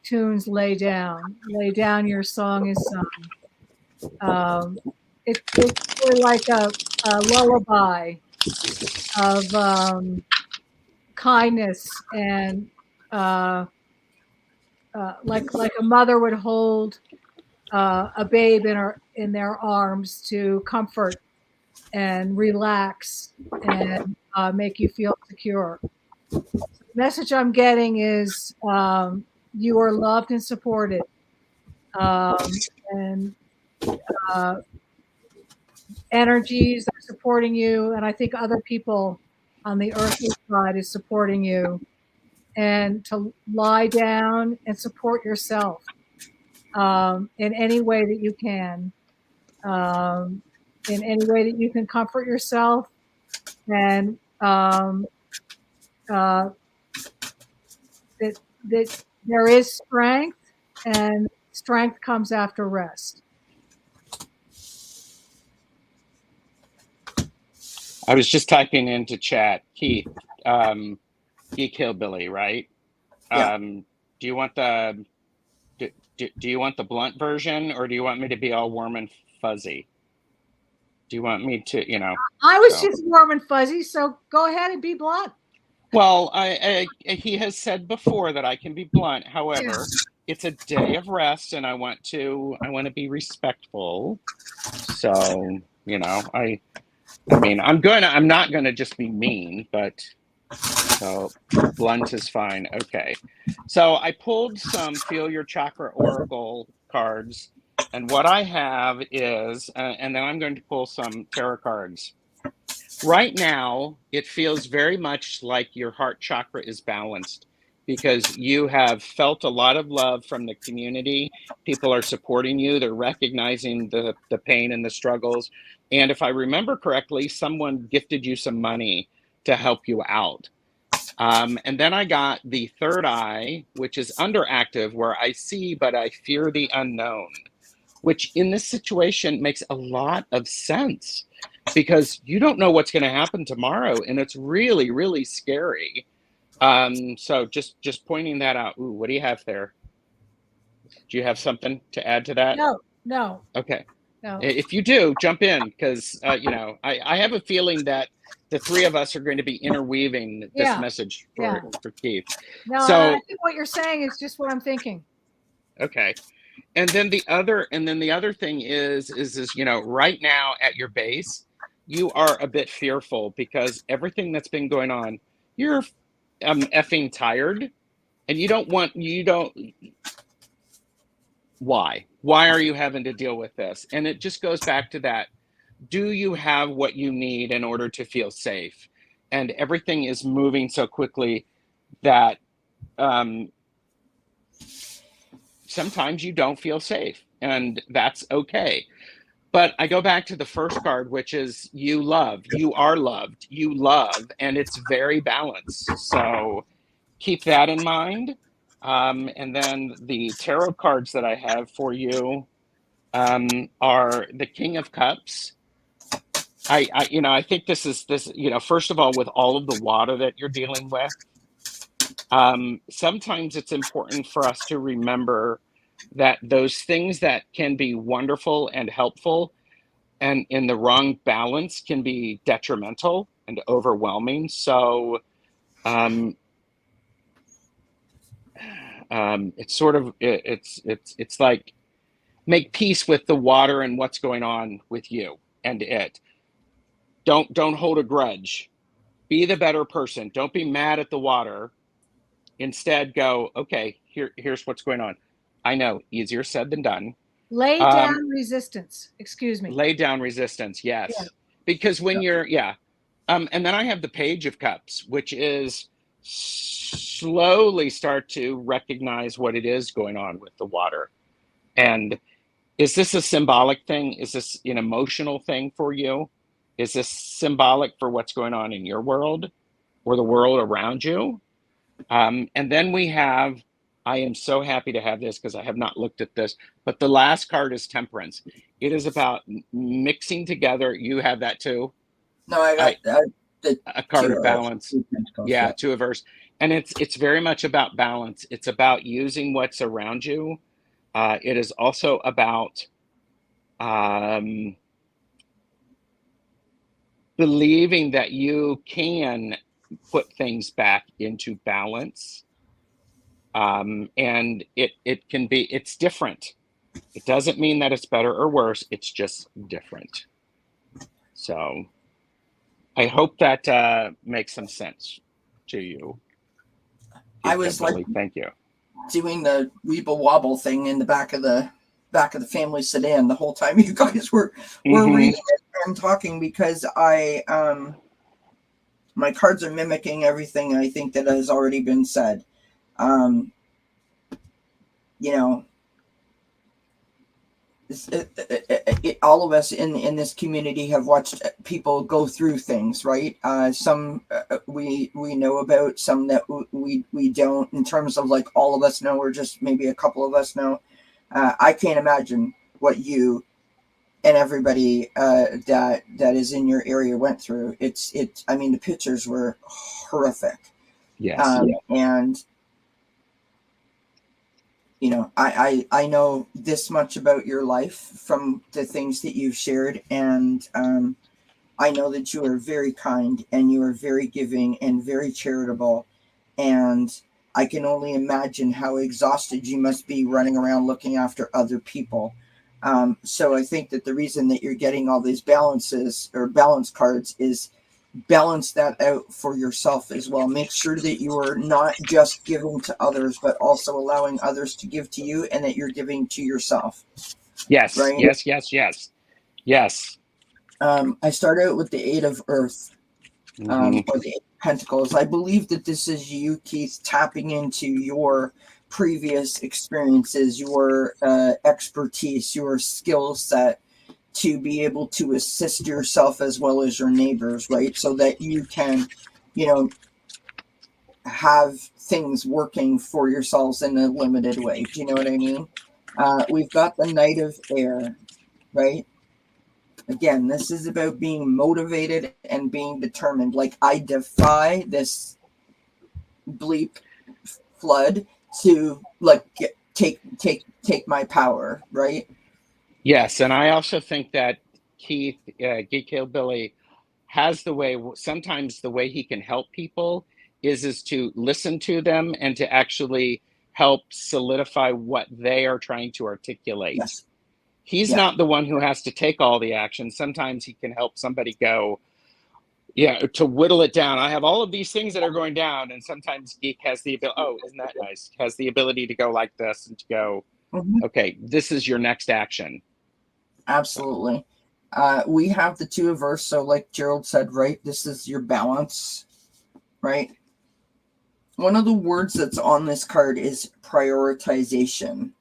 tunes. Lay down your song is sung. It's really like a lullaby of kindness and like a mother would hold a babe in their arms to comfort and relax and make you feel secure. So the message I'm getting is you are loved and supported, and uh, energies that are supporting you, and I think other people on the earthly side is supporting you, and to lie down and support yourself in any way that you can, in any way that you can comfort yourself, and uh, that there is strength, and strength comes after rest. I was just typing into chat, Keith, Geek Hillbilly, right? Yeah. Do you want the do you want the blunt version, or do you want me to be all warm and fuzzy? Do you want me to, I was just warm and fuzzy, so go ahead and be blunt. Well, he has said before that I can be blunt. However, it's a day of rest, and I want to be respectful. So, I'm not gonna just be mean, but so blunt is fine. Okay. So I pulled some Feel Your Chakra Oracle cards, and what I have is, and then I'm going to pull some tarot cards. Right now, it feels very much like your heart chakra is balanced because you have felt a lot of love from the community. People are supporting you. They're recognizing the pain and the struggles. And if I remember correctly, someone gifted you some money to help you out. And then I got the third eye, which is underactive, where I see, but I fear the unknown, which in this situation makes a lot of sense because you don't know what's going to happen tomorrow, and it's really, really scary. So just pointing that out. Ooh, what do you have there? Do you have something to add to that? No. Okay. No. If you do, jump in because I have a feeling that the three of us are going to be interweaving this message for Keith. No, so I think what you're saying is just what I'm thinking. Okay. And then the other thing is right now at your base, you are a bit fearful because everything that's been going on, you're effing tired, and why are you having to deal with this? And it just goes back to that. Do you have what you need in order to feel safe? And everything is moving so quickly that sometimes you don't feel safe, and that's okay. But I go back to the first card, which is you love, you are loved, you love, and it's very balanced. So keep that in mind. And then the tarot cards that I have for you are the King of Cups. I think this, first of all, with all of the water that you're dealing with, sometimes it's important for us to remember that those things that can be wonderful and helpful and in the wrong balance can be detrimental and overwhelming. So it's sort of it's like make peace with the water and what's going on with you and it. Don't hold a grudge. Be the better person. Don't be mad at the water. Instead, go, okay, here's what's going on. I know, easier said than done. Lay down resistance. Excuse me. Lay down resistance, yes. Yeah. Because when you're, and then I have the Page of Cups, which is slowly start to recognize what it is going on with the water. And is this a symbolic thing? Is this an emotional thing for you? Is this symbolic for what's going on in your world or the world around you? And then we have, I am so happy to have this because I have not looked at this, but the last card is Temperance. It is about mixing together. You have that too? No, I got a card of balance. Yeah, two of Earth. And it's very much about balance. It's about using what's around you. It is also about believing that you can put things back into balance. And it can be, it's different. It doesn't mean that it's better or worse. It's just different. So I hope that makes some sense to you. I was like, thank you. Doing the weeble wobble thing in the back of the back of the family sedan the whole time you guys were reading it and talking, because my cards are mimicking everything I think that has already been said. You know, all of us in this community have watched people go through things, right? Some we know about, some that we don't, in terms of like all of us know, or just maybe a couple of us know. I can't imagine what you and everybody that is in your area went through. I mean, the pictures were horrific. Yes. And you know, I know this much about your life from the things that you've shared, and I know that you are very kind, and you are very giving and very charitable, and I can only imagine how exhausted you must be running around looking after other people. So I think that the reason that you're getting all these balances or balance cards is balance that out for yourself as well. Make sure that you are not just giving to others, but also allowing others to give to you, and that you're giving to yourself. Yes. Right? Yes. I start out with the Eight of Earth, or the Eight of Pentacles. I believe that this is you, Keith, tapping into your previous experiences, your expertise, your skill set, to be able to assist yourself as well as your neighbors, right? So that you can, you know, have things working for yourselves in a limited way. Do you know what I mean? We've got the Knight of Air, right? Again, this is about being motivated and being determined. Like, I defy this bleep flood to like take my power, right? Yes, and I also think that Keith, Geek Hillbilly, has the way, sometimes the way he can help people is to listen to them and to actually help solidify what they are trying to articulate. Yes. He's not the one who has to take all the action. Sometimes he can help somebody go, to whittle it down. I have all of these things that are going down, and sometimes Geek has the ability, oh, isn't that nice? Has the ability to go like this and to go, okay, this is your next action. Absolutely. We have the Two of Earth, so like Gerald said, right, this is your balance, right? One of the words that's on this card is prioritization.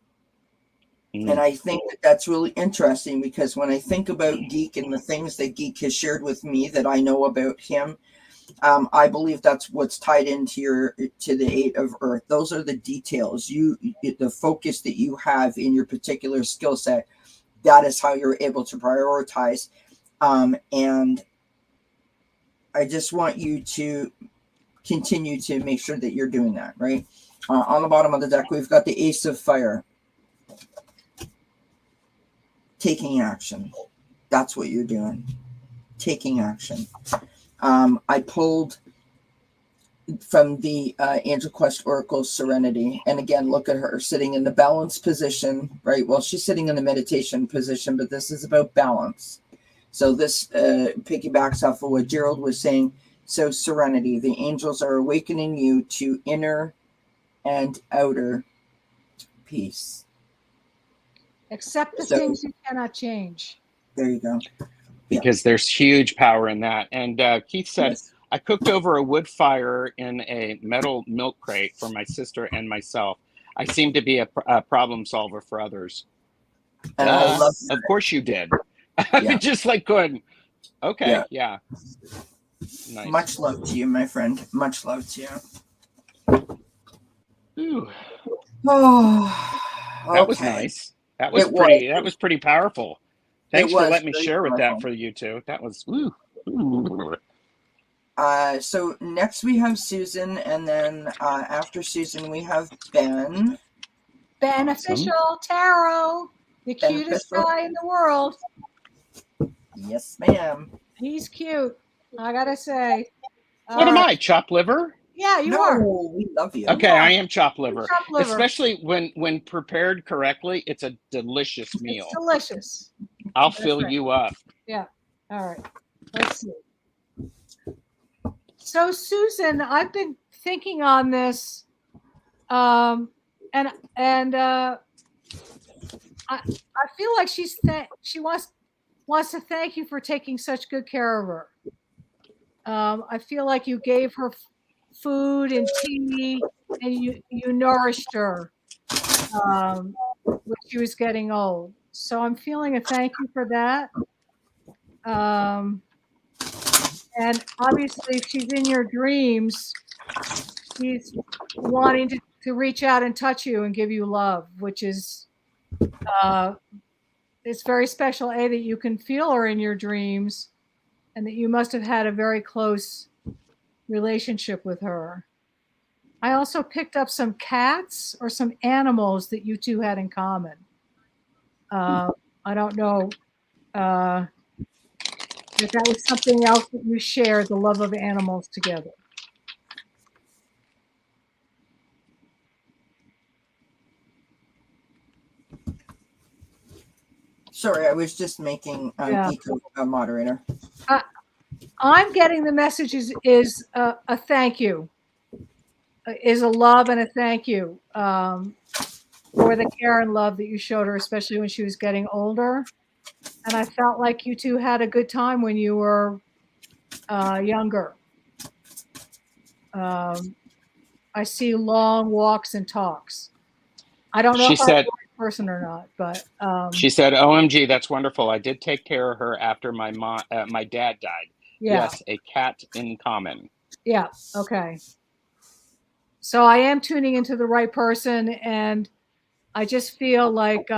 And I think that that's really interesting, because when I think about Geek and the things that Geek has shared with me that I know about him, I believe that's what's tied into the Eight of Earth. Those are the details, the focus that you have in your particular skill set. That is how you're able to prioritize. And I just want you to continue to make sure that you're doing that, right? On the bottom of the deck, we've got the Ace of Fire. Taking action. That's what you're doing. Taking action. I pulled from the Angel Quest Oracle Serenity. And again, look at her sitting in the balance position, right? Well, she's sitting in the meditation position, but this is about balance. So this piggybacks off of what Gerald was saying. So serenity, the angels are awakening you to inner and outer peace. Accept the things you cannot change. There you go. Because there's huge power in that. And Keith said, I cooked over a wood fire in a metal milk crate for my sister and myself. I seem to be a problem solver for others. I love that. Of course you did. Just like going, okay, yeah. Nice. Much love to you, my friend. Much love to you. Ooh. Oh, that was nice. That was pretty. That was pretty powerful. Thanks for letting me share with that for you two. That was woo. So next we have Susan, and then after Susan we have Ben. Beneficial Tarot, the cutest guy in the world. Yes, ma'am. He's cute, I gotta say. What am I, chop liver? Yeah, you are. We love you. Okay, I am chop liver. Chop liver. Especially when prepared correctly, it's a delicious meal. It's delicious. I'll fill you up. Yeah. All right. Let's see. So Susan, I've been thinking on this, and I I feel like she wants to thank you for taking such good care of her. I feel like you gave her food and tea, and you nourished her when she was getting old. So I'm feeling a thank you for that. And obviously, if she's in your dreams, she's wanting to reach out and touch you and give you love, which is it's very special. A, that you can feel her in your dreams, and that you must have had a very close relationship with her. I also picked up some cats or some animals that you two had in common. I don't know if that was something else that you shared, the love of animals together. Sorry, I was just making Eco a moderator. I'm getting the message is a thank you, is a love and a thank you for the care and love that you showed her, especially when she was getting older. And I felt like you two had a good time when you were younger. I see long walks and talks. I don't know She if I'm said, the right person or not, but she said, "OMG, that's wonderful. I did take care of her after my dad died. yeah. Yes, a cat in common." Yeah. Okay. So I am tuning into the right person, and I just feel like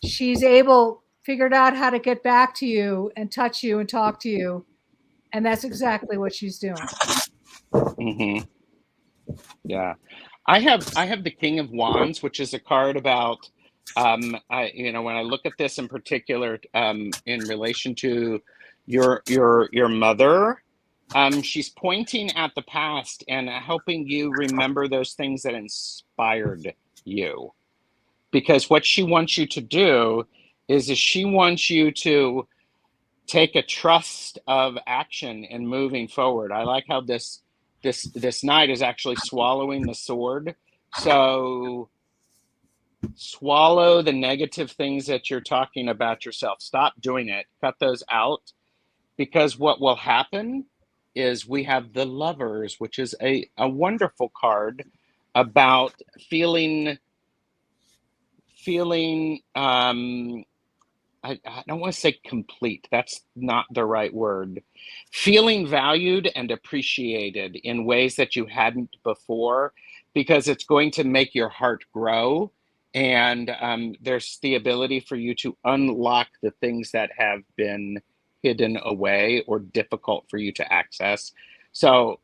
she's figured out how to get back to you and touch you and talk to you, and that's exactly what she's doing. Mm-hmm. Yeah, I have the King of Wands, which is a card about when I look at this in particular in relation to your mother. She's pointing at the past and helping you remember those things that inspired you. Because what she wants you to do is she wants you to take a trust of action in moving forward. I like how this knight is actually swallowing the sword. So swallow the negative things that you're talking about yourself. Stop doing it. Cut those out. Because what will happen is we have the Lovers, which is a wonderful card about feeling I don't want to say complete. That's not the right word. Feeling valued and appreciated in ways that you hadn't before, because it's going to make your heart grow. And there's the ability for you to unlock the things that have been hidden away or difficult for you to access. So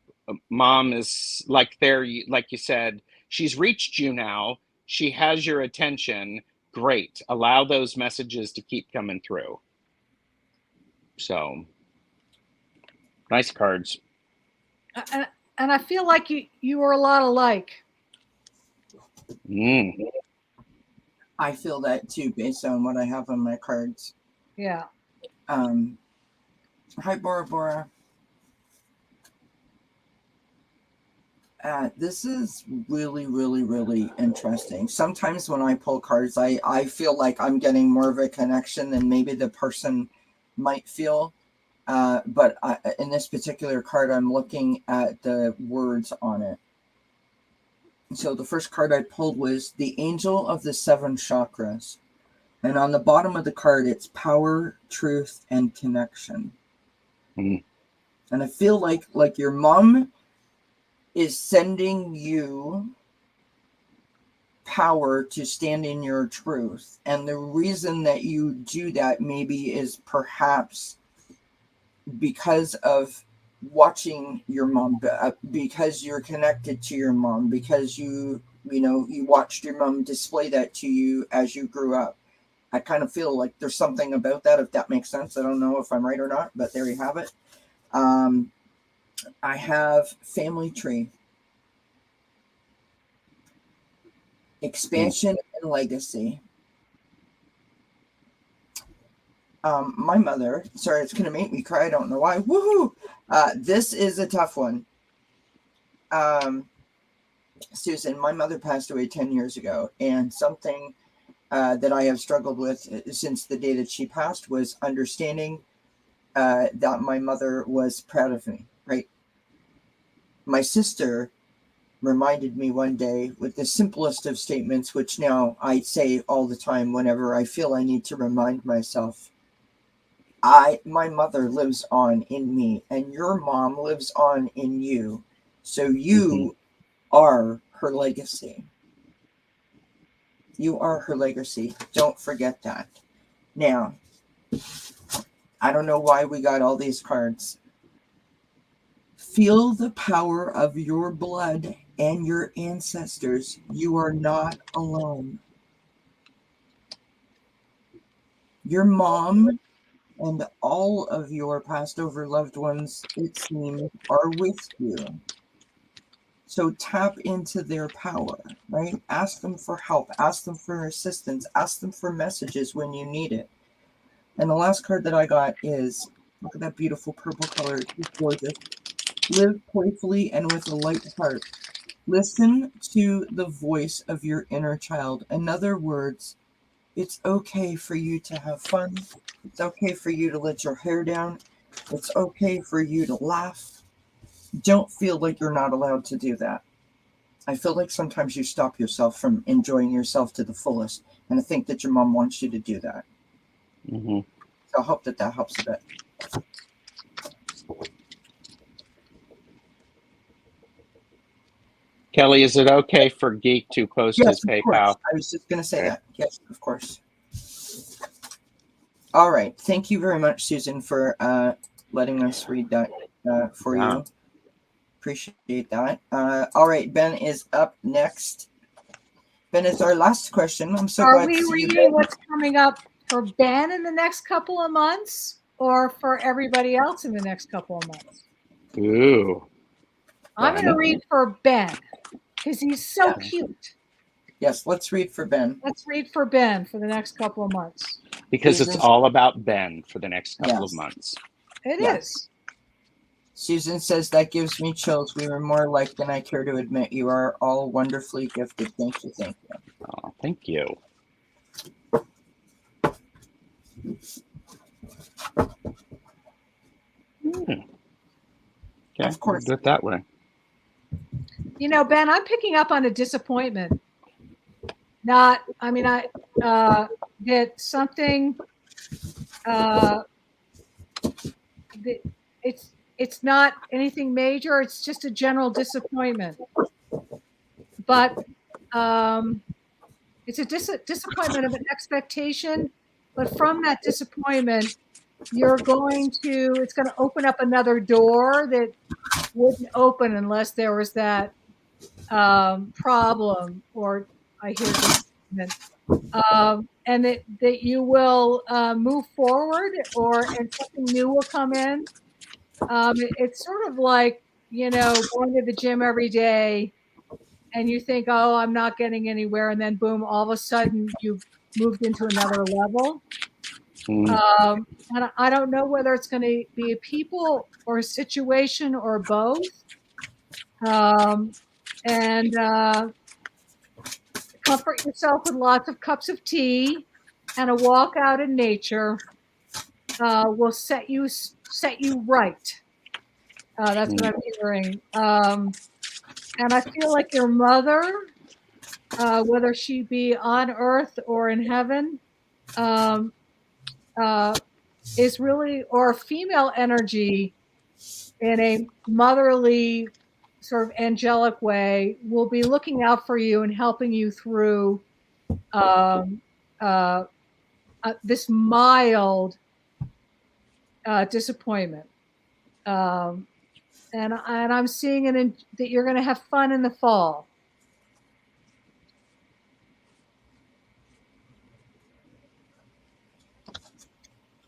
mom is like like you said, she's reached you now. She has your attention. Great. Allow those messages to keep coming through. So nice cards. And I feel like you are a lot alike. I feel that too, based on what I have on my cards. Yeah. Hi, Bora Bora. This is really, really, really interesting. Sometimes when I pull cards, I feel like I'm getting more of a connection than maybe the person might feel. But in this particular card, I'm looking at the words on it. So the first card I pulled was the Angel of the Seven Chakras. And on the bottom of the card, it's power, truth, and connection. Mm. And I feel like your mom is sending you power to stand in your truth. And the reason that you do that maybe is perhaps because of watching your mom, because you're connected to your mom, because you watched your mom display that to you as you grew up. I kind of feel like there's something about that, if that makes sense. I don't know if I'm right or not, but there you have it. I have family tree, expansion and legacy. My mother, sorry, it's going to make me cry. I don't know why. Woohoo! This is a tough one. Susan, my mother passed away 10 years ago, and something that I have struggled with since the day that she passed was understanding that my mother was proud of me, right? My sister reminded me one day with the simplest of statements, which now I say all the time whenever I feel I need to remind myself. My mother lives on in me, and your mom lives on in you. So you are her legacy. You are her legacy. Don't forget that. Now, I don't know why we got all these cards. Feel the power of your blood and your ancestors. You are not alone. Your mom and all of your passed over loved ones, it seems, are with you. So tap into their power, right? Ask them for help. Ask them for assistance. Ask them for messages when you need it. And the last card that I got is, look at that beautiful purple color. It's gorgeous. Live playfully and with a light heart. Listen to the voice of your inner child. In other words, it's okay for you to have fun. It's okay for you to let your hair down. It's okay for you to laugh. Don't feel like you're not allowed to do that. I feel like sometimes you stop yourself from enjoying yourself to the fullest. And I think that your mom wants you to do that. So I hope that helps a bit. Kelly, is it okay for Geek to post his PayPal? Course. I was just going to say that. Yes, of course. All right. Thank you very much, Susan, for letting us read that for you. Appreciate that. All right. Ben is up next. Ben, it's our last question. I'm so glad to see you. Are we reading what's coming up for Ben in the next couple of months or for everybody else in the next couple of months? Ooh. I'm going to read for Ben because he's so cute. Yes, let's read for Ben. Let's read for Ben for the next couple of months. Because it's all about Ben for the next couple of months. It is. Susan says, that gives me chills. We were more alike than I care to admit. You are all wonderfully gifted. Thank you. Thank you. Oh, thank you. Okay, of course. Do it that way. You know, Ben, I'm picking up on a disappointment. That something, it's not anything major. It's just a general disappointment. But it's a disappointment of an expectation. But from that disappointment, it's going to open up another door that wouldn't open unless there was that problem, or I hear this, and that you will move forward, and something new will come in. It's sort of like, going to the gym every day and you think, oh, I'm not getting anywhere. And then boom, all of a sudden you've moved into another level. And I don't know whether it's going to be a people or a situation or both. And comfort yourself with lots of cups of tea and a walk out in nature will set you right. That's what I'm hearing. And I feel like your mother, whether she be on earth or in heaven, is really, or a female energy in a motherly sort of angelic way, will be looking out for you and helping you through this mild disappointment. And I'm seeing that you're going to have fun in the fall.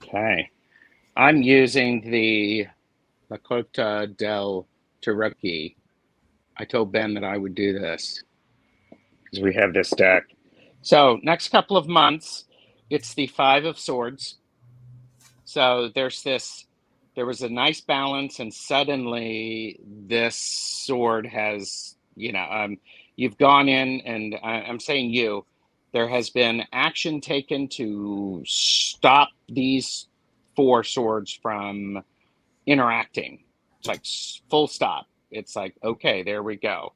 Okay. I'm using the Lakota del Cherokee. I told Ben that I would do this because we have this deck. So next couple of months, it's the 5 of Swords. So there was a nice balance, and suddenly this sword has, you've gone in, and I'm saying There has been action taken to stop these 4 swords from interacting. It's like full stop. It's like, okay, there we go.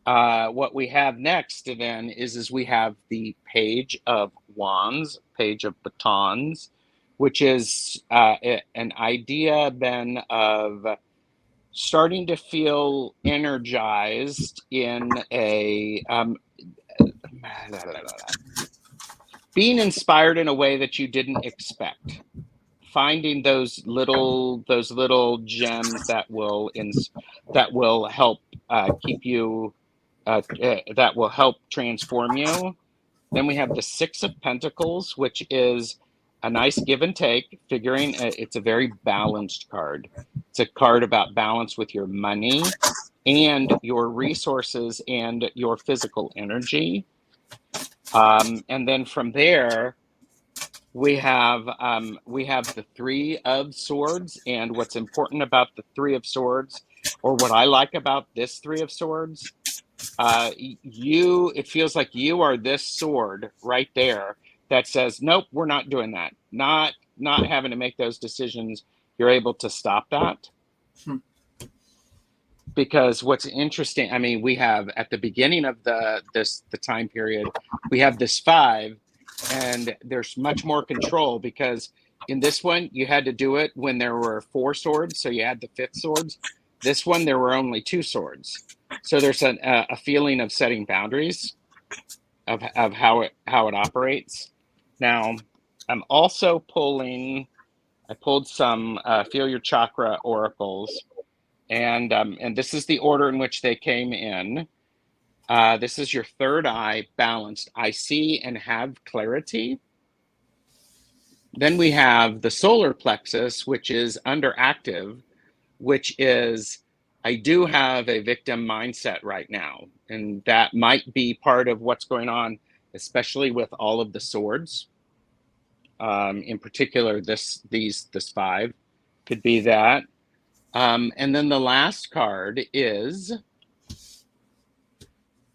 What we have next then is we have the Page of Wands, Page of Batons, which is an idea then of starting to feel energized in a being inspired in a way that you didn't expect. Finding those little gems that will help keep you that will help transform you. Then we have the Six of Pentacles, which is a nice give and take, figuring it's a very balanced card. It's a card about balance with your money and your resources and your physical energy. And then from there, we have the Three of Swords. And what's important about the Three of Swords, or what I like about this Three of Swords, it feels like you are this sword right there that says, nope, we're not doing that. Not having to make those decisions. You're able to stop that. Because what's interesting, I mean, we have at the beginning of the time period, we have this 5, and there's much more control, because in this one you had to do it when there were 4 swords, so you had the 5th swords. This one there were only 2 swords, so there's a feeling of setting boundaries of how it operates. Now, I'm also I pulled some Feel Your Chakra oracles. And this is the order in which they came in. This is your third eye, balanced. I see and have clarity. Then we have the solar plexus, which is underactive, which is, I do have a victim mindset right now. And that might be part of what's going on, especially with all of the swords. In particular, this 5 could be that. And then the last card is,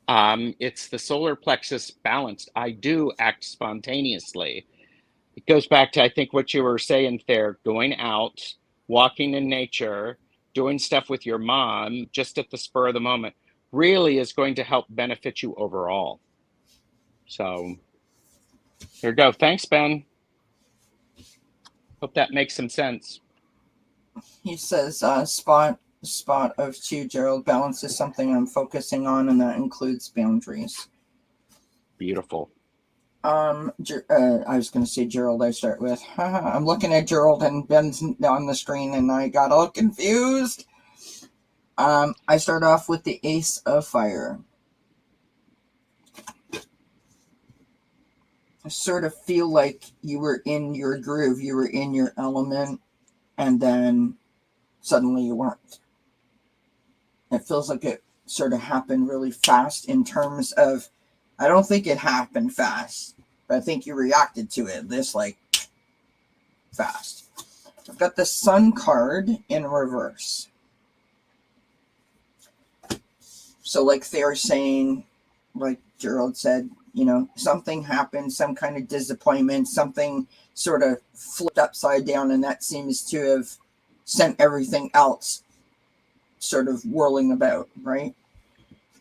it's the solar plexus balanced. I do act spontaneously. It goes back to, I think, what you were saying there, going out, walking in nature, doing stuff with your mom, just at the spur of the moment, really is going to help benefit you overall. So here we go. Thanks, Ben. Hope that makes some sense. He says, spot of 2, Gerald. Balance is something I'm focusing on, and that includes boundaries. Beautiful. I was going to say Gerald, I start with. I'm looking at Gerald, and Ben's on the screen, and I got all confused. I start off with the Ace of Fire. I sort of feel like you were in your groove, you were in your element, and then suddenly you weren't. It feels like it sort of happened really fast in terms of, I don't think it happened fast, but I think you reacted to it this like fast. I've got the Sun card in reverse. So like they're saying, like Gerald said, you know, something happened, some kind of disappointment, something sort of flipped upside down, and that seems to have sent everything else sort of whirling about, right?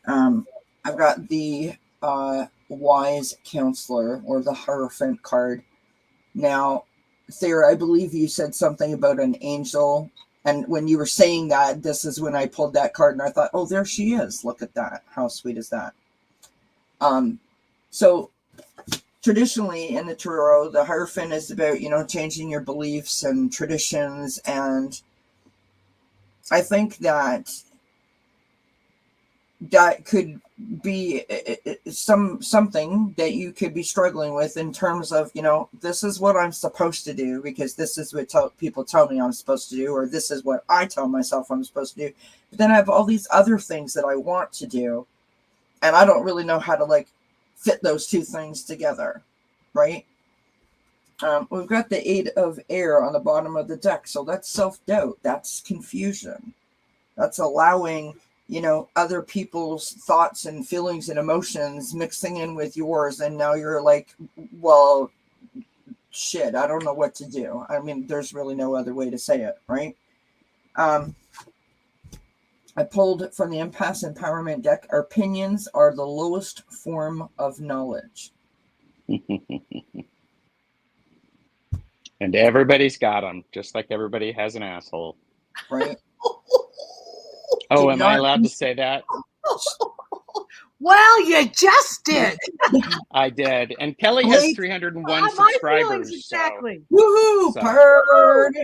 I've got the Wise Counselor, or the Hierophant card. Now, Thayer, I believe you said something about an angel, and when you were saying that, this is when I pulled that card, and I thought, oh, there she is. Look at that. How sweet is that? So traditionally in the Tarot, the Hierophant is about, you know, changing your beliefs and traditions, and I think that could be something that you could be struggling with in terms of, you know, this is what I'm supposed to do because this is what people tell me I'm supposed to do, or this is what I tell myself I'm supposed to do. But then I have all these other things that I want to do, and I don't really know how to like fit those two things together, right? We've got the Eight of Air on the bottom of the deck, so that's self-doubt, that's confusion, that's allowing other people's thoughts and feelings and emotions mixing in with yours. And now you're like, well, shit, I don't know what to do. I mean, there's really no other way to say it, right? I pulled from the Empath Empowerment deck. Our opinions are the lowest form of knowledge. And everybody's got them, just like everybody has an asshole. Right? Oh, am I allowed to say that? Well, you just did. I did. And Kelly has 301 My subscribers. feelings, exactly. Woohoo! So- Bird!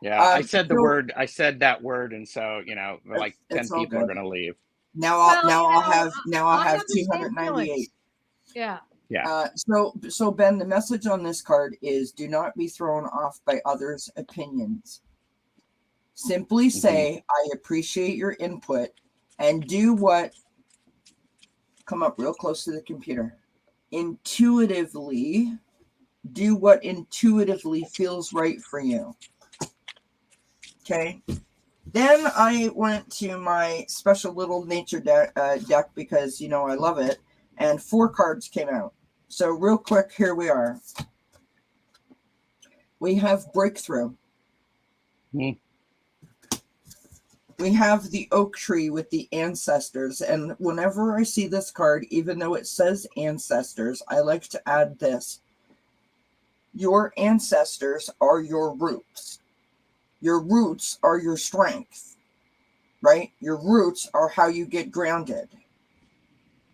Yeah, I said the word. I said that word, and so like 10 it's all people good. are going to leave. Now Well, I'll have I have the same 298. feelings. Yeah. Yeah. So Ben, the message on this card is: do not be thrown off by others' opinions. Simply say, I appreciate your input, and do what. Come up real close to the computer. Intuitively, do what intuitively feels right for you. Okay. Then I went to my special little nature deck because I love it, and 4 cards came out. So real quick, here we are. We have breakthrough. Mm. We have the oak tree with the ancestors, and whenever I see this card, even though it says ancestors, I like to add this. Your ancestors are your roots. Your roots are your strength, right? Your roots are how you get grounded.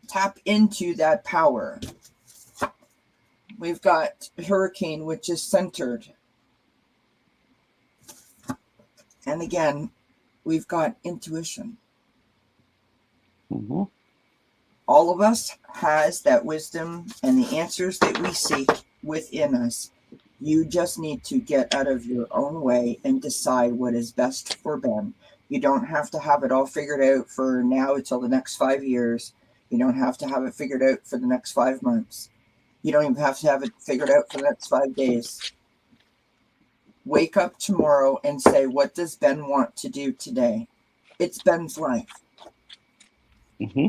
Tap into that power. We've got hurricane, which is centered. And again, we've got intuition. Mm-hmm. All of us has that wisdom and the answers that we seek within us. You just need to get out of your own way and decide what is best for Ben. You don't have to have it all figured out for now until the next 5 years. You don't have to have it figured out for the next 5 months. You don't even have to have it figured out for the next 5 days. Wake up tomorrow and say, what does Ben want to do today? It's Ben's life. Mm-hmm.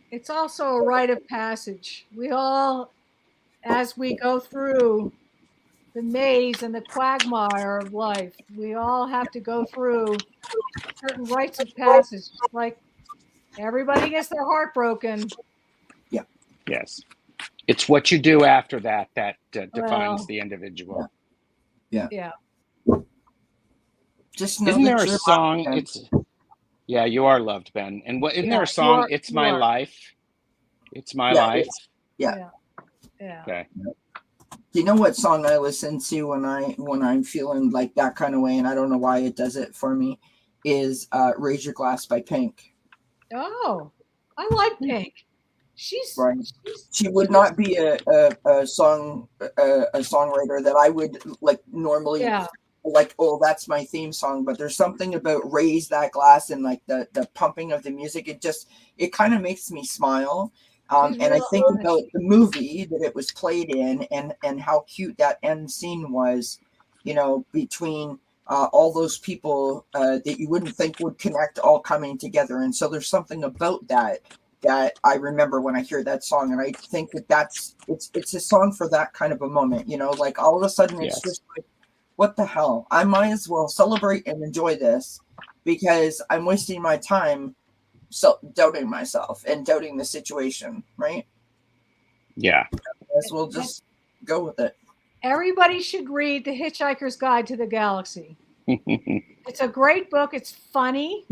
It's also a rite of passage. We all, as we go through the maze and the quagmire of life, we all have to go through certain rites of passage. Like everybody gets their heart broken. Yeah. Yes. It's what you do after that defines Well, the individual. Yeah. Just know Isn't that there a you're song? loved, Yeah, you are loved, Ben. And what isn't there Yeah, a song? you It's my are. life. It's my Yeah, life. Yeah. Okay. Do you know what song I listen to when I'm feeling like that kind of way, and I don't know why it does it for me, is Raise Your Glass by Pink. Oh, I like Pink. Right. She would not be a songwriter that I would like normally like, oh, that's my theme song. But there's something about Raise That Glass and like the pumping of the music. It kind of makes me smile. And I think about the movie that it was played in and how cute that end scene was, between all those people that you wouldn't think would connect all coming together. And so there's something about that I remember when I hear that song. And I think it's a song for that kind of a moment, like all of a sudden it's just like, what the hell? I might as well celebrate and enjoy this because I'm wasting my time doubting myself and doubting the situation, right? Yeah. As we'll just go with it. Everybody should read The Hitchhiker's Guide to the Galaxy. It's a great book. It's funny.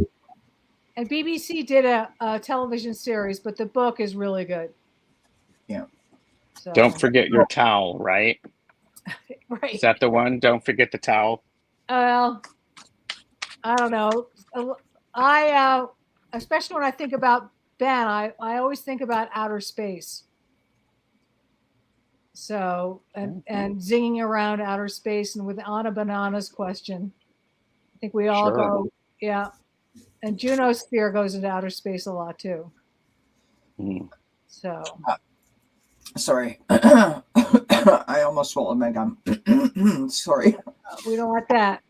And BBC did a television series, but the book is really good. Yeah. So. Don't forget your towel, right? Right. Is that the one? Don't forget the towel. Well, I don't know. Especially when I think about Ben, I always think about outer space. So, and zinging around outer space, and with Anna Banana's question, I think we all go, yeah. And Juno's sphere goes into outer space a lot too. Mm. So. Sorry. I almost swallowed my gum. Sorry. We don't want that.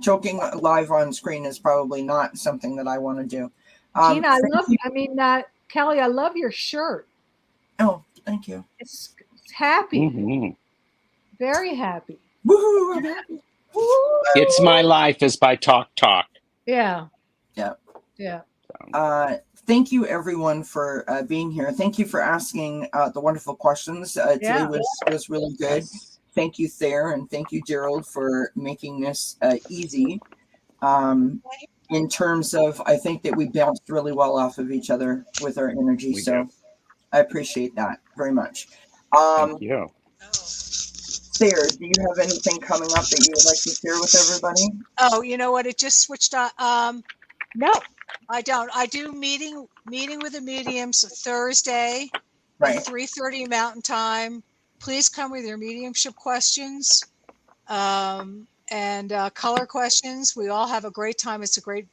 choking live on screen is probably not something that I want to do. Tina, Kelly, I love your shirt. Oh, thank you. It's happy. Mm-hmm. Very happy. Woohoo! I'm happy. It's My Life is by Talk Talk. Yeah. Yeah. Yeah. Thank you, everyone, for being here. Thank you for asking the wonderful questions. Today was really good. Yes. Thank you, Thayer, and thank you, Gerald, for making this easy. In terms of, I think that we bounced really well off of each other with our energy. We So do. I appreciate that very much. Thank you. Thayer, do you have anything coming up that you would like to share with everybody? Oh, you know what? It just switched on. No, I don't. I do meeting with the mediums Thursday at 3:30 Mountain Time. Please come with your mediumship questions and color questions. We all have a great time. It's a great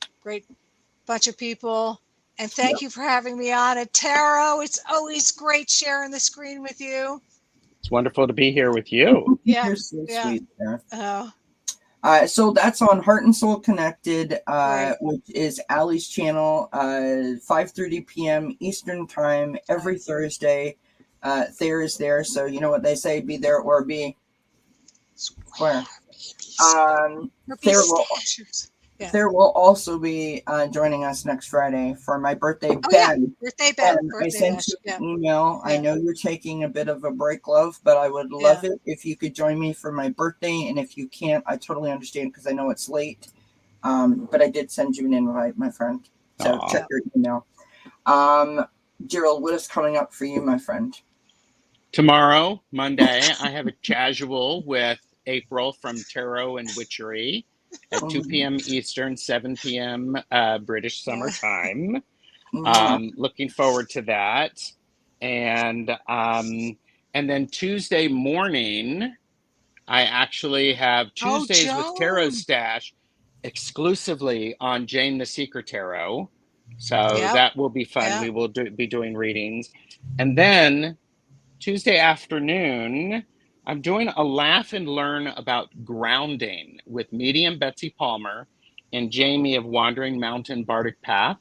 bunch of people. And thank you for having me on at Tarot. It's always great sharing the screen with you. It's wonderful to be here with you. Yeah, You're so sweet, Thayer. So that's on Heart and Soul Connected, which is Allie's channel, 5:30 p.m. Eastern Time every Thursday. Thayer is there, so you know what they say: be there or be square. Thayer will also be joining us next Friday for my birthday. Birthday Ben. I sent you an email. I know you're taking a bit of a break, love, but I would love it if you could join me for my birthday. And if you can't, I totally understand because I know it's late. But I did send you an invite, my friend. So check your email. Gerald, what is coming up for you, my friend? Tomorrow, Monday, I have a casual with April from Tarot and Witchery at 2 p.m. Eastern, 7 p.m. British Summer Time. Looking forward to that. And then Tuesday morning, I actually have Tuesdays with TarotStache exclusively on Jane the Secret Tarot. So that will be fun. We will be doing readings. And then Tuesday afternoon, I'm doing a laugh and learn about grounding with medium Betsy Palmer and Jamie of Wandering Mountain Bardic Path.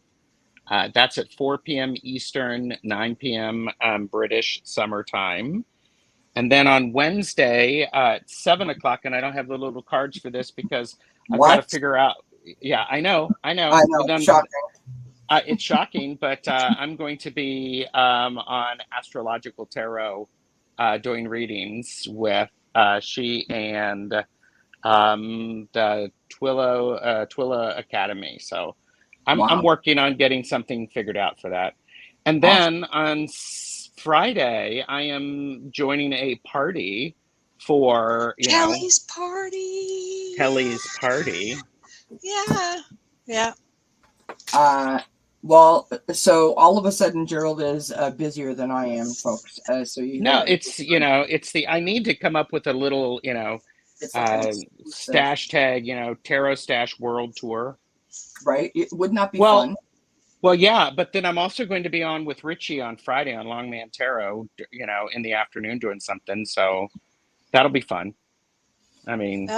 That's at 4 p.m. Eastern, 9 p.m. British summertime. And then on Wednesday at 7 o'clock, and I don't have the little cards for this because I've got to figure out. Yeah, I know. Shocking. It's shocking, but I'm going to be on Astrological Tarot doing readings with she and the Twilla Academy. So I'm working on getting something figured out for that. And then on Friday, I am joining a party for Kelly's party. Yeah. Well, so all of a sudden, Gerald is busier than I am, folks. So it's I need to come up with a little, stash tag, TarotStache World Tour. Right? It would not be fun. Well, yeah, but then I'm also going to be on with Richie on Friday on Longman Tarot, in the afternoon doing something. So that'll be fun. I mean,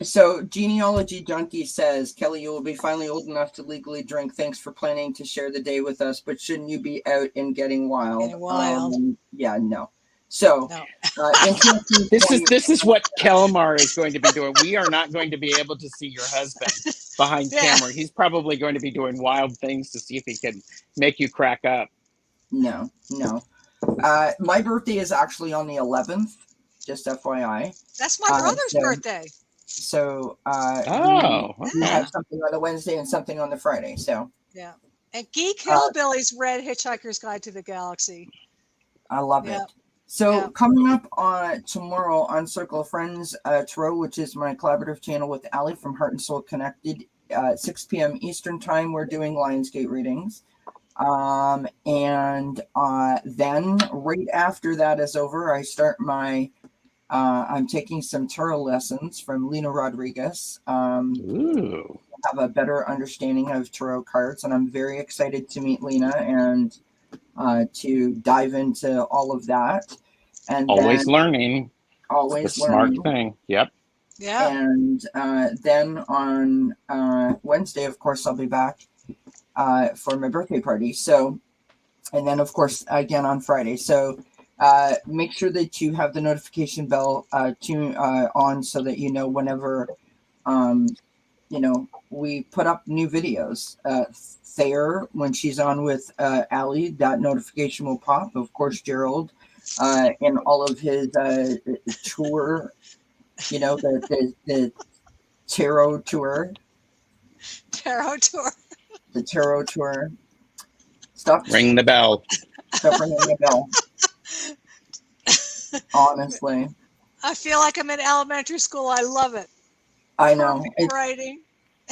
so Genealogy Junkie says, Kelly, you will be finally old enough to legally drink. Thanks for planning to share the day with us, but shouldn't you be out and getting wild? Yeah, no. So this is what Kelmar is going to be doing. We are not going to be able to see your husband behind camera. He's probably going to be doing wild things to see if he can make you crack up. No. My birthday is actually on the 11th, just FYI. That's my brother's birthday. So we have something on the Wednesday and something on the Friday. So and Geek Hillbilly's read Hitchhiker's Guide to the Galaxy. I love it. So coming up on tomorrow on Circle of Friends Tarot, which is my collaborative channel with Allie from Heart and Soul Connected, 6 p.m. Eastern Time, we're doing Lionsgate readings. And then right after that is over, I start my I'm taking some tarot lessons from Lena Rodriguez. Have a better understanding of tarot cards, and I'm very excited to meet Lena and to dive into all of that. And always learning. Always the smart thing. Yep. Yeah. And then on Wednesday, of course, I'll be back for my birthday party. So, and then of course again on Friday. So make sure that you have the notification bell on so that you know whenever we put up new videos. Thayer, when she's on with Allie, that notification will pop. Of course, Gerald and all of his tour, the tarot tour. Tarot tour. The tarot tour. Stop Ring the bell. Stop ringing the bell. Honestly. I feel like I'm in elementary school. I love it. I know. Perfect writing.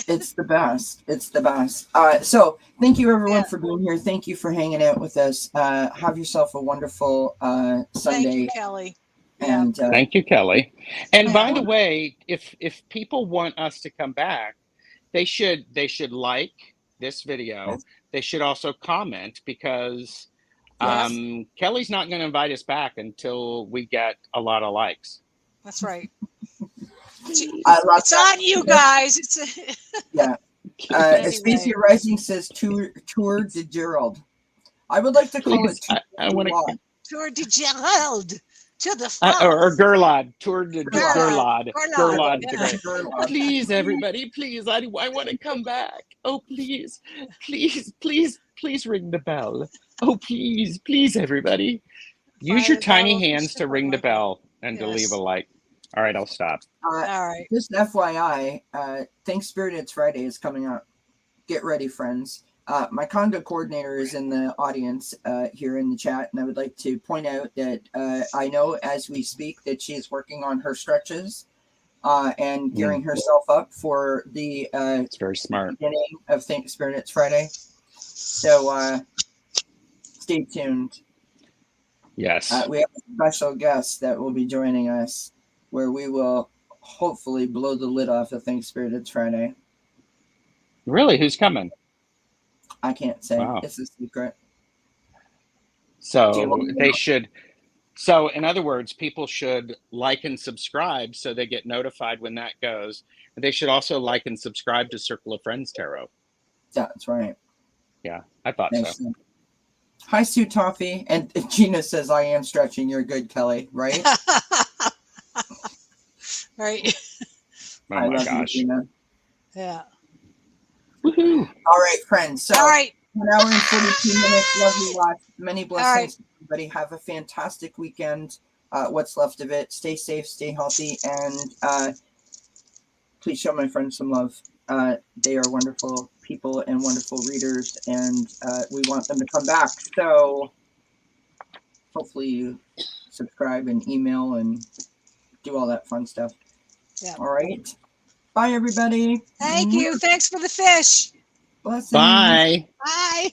It's the best. It's the best. So thank you everyone for being here. Thank you for hanging out with us. Have yourself a wonderful Sunday. Thank you, Kelly. And thank you, Kelly. And Yeah. by the way, if people want us to come back, they should like this video. They should also comment, because Kelly's not going to invite us back until we get a lot of likes. That's right. It's on you guys. It's yeah. Aspasia Rising says tour de Gerald. I would like to call it Tour de Gerald. To the or Gerald. Tour de Gerald. Gerald. Please, everybody, please. I want to come back. Oh, please, please, please, please ring the bell. Oh, please, please, everybody. Use your tiny hands to ring the bell and to leave a like. All right, I'll stop. All right. Just FYI, Thanks Spirit It's Friday is coming up. Get ready, friends. My conga coordinator is in the audience here in the chat, and I would like to point out that I know as we speak that she is working on her stretches and gearing herself up for the it's very smart. beginning of Thanks Spirit It's Friday. So stay tuned. Yes. We have a special guest that will be joining us, where we will hopefully blow the lid off of Thanks Spirit It's Friday. Really? Who's coming? I can't say. Wow. It's a secret. So they should. So in other words, people should like and subscribe so they get notified when that goes. They should also like and subscribe to Circle of Friends Tarot. That's right. Yeah, I thought so. Hi, Sue Toffee. And Gina says, I am stretching. You're good, Kelly. Right? Right. Oh my gosh. You, Gina. Yeah. Woohoo. All right, friends. So all right. 1 hour and 42 minutes. Love you, watch. Many blessings. Everybody have a fantastic weekend. What's left of it. Stay safe, stay healthy, and please show my friends some love. They are wonderful people and wonderful readers, and we want them to come back. So hopefully you subscribe and email and do all that fun stuff. Yeah. All right. Bye, everybody. Thank you. Thanks for the fish. Blessings. Bye. Bye.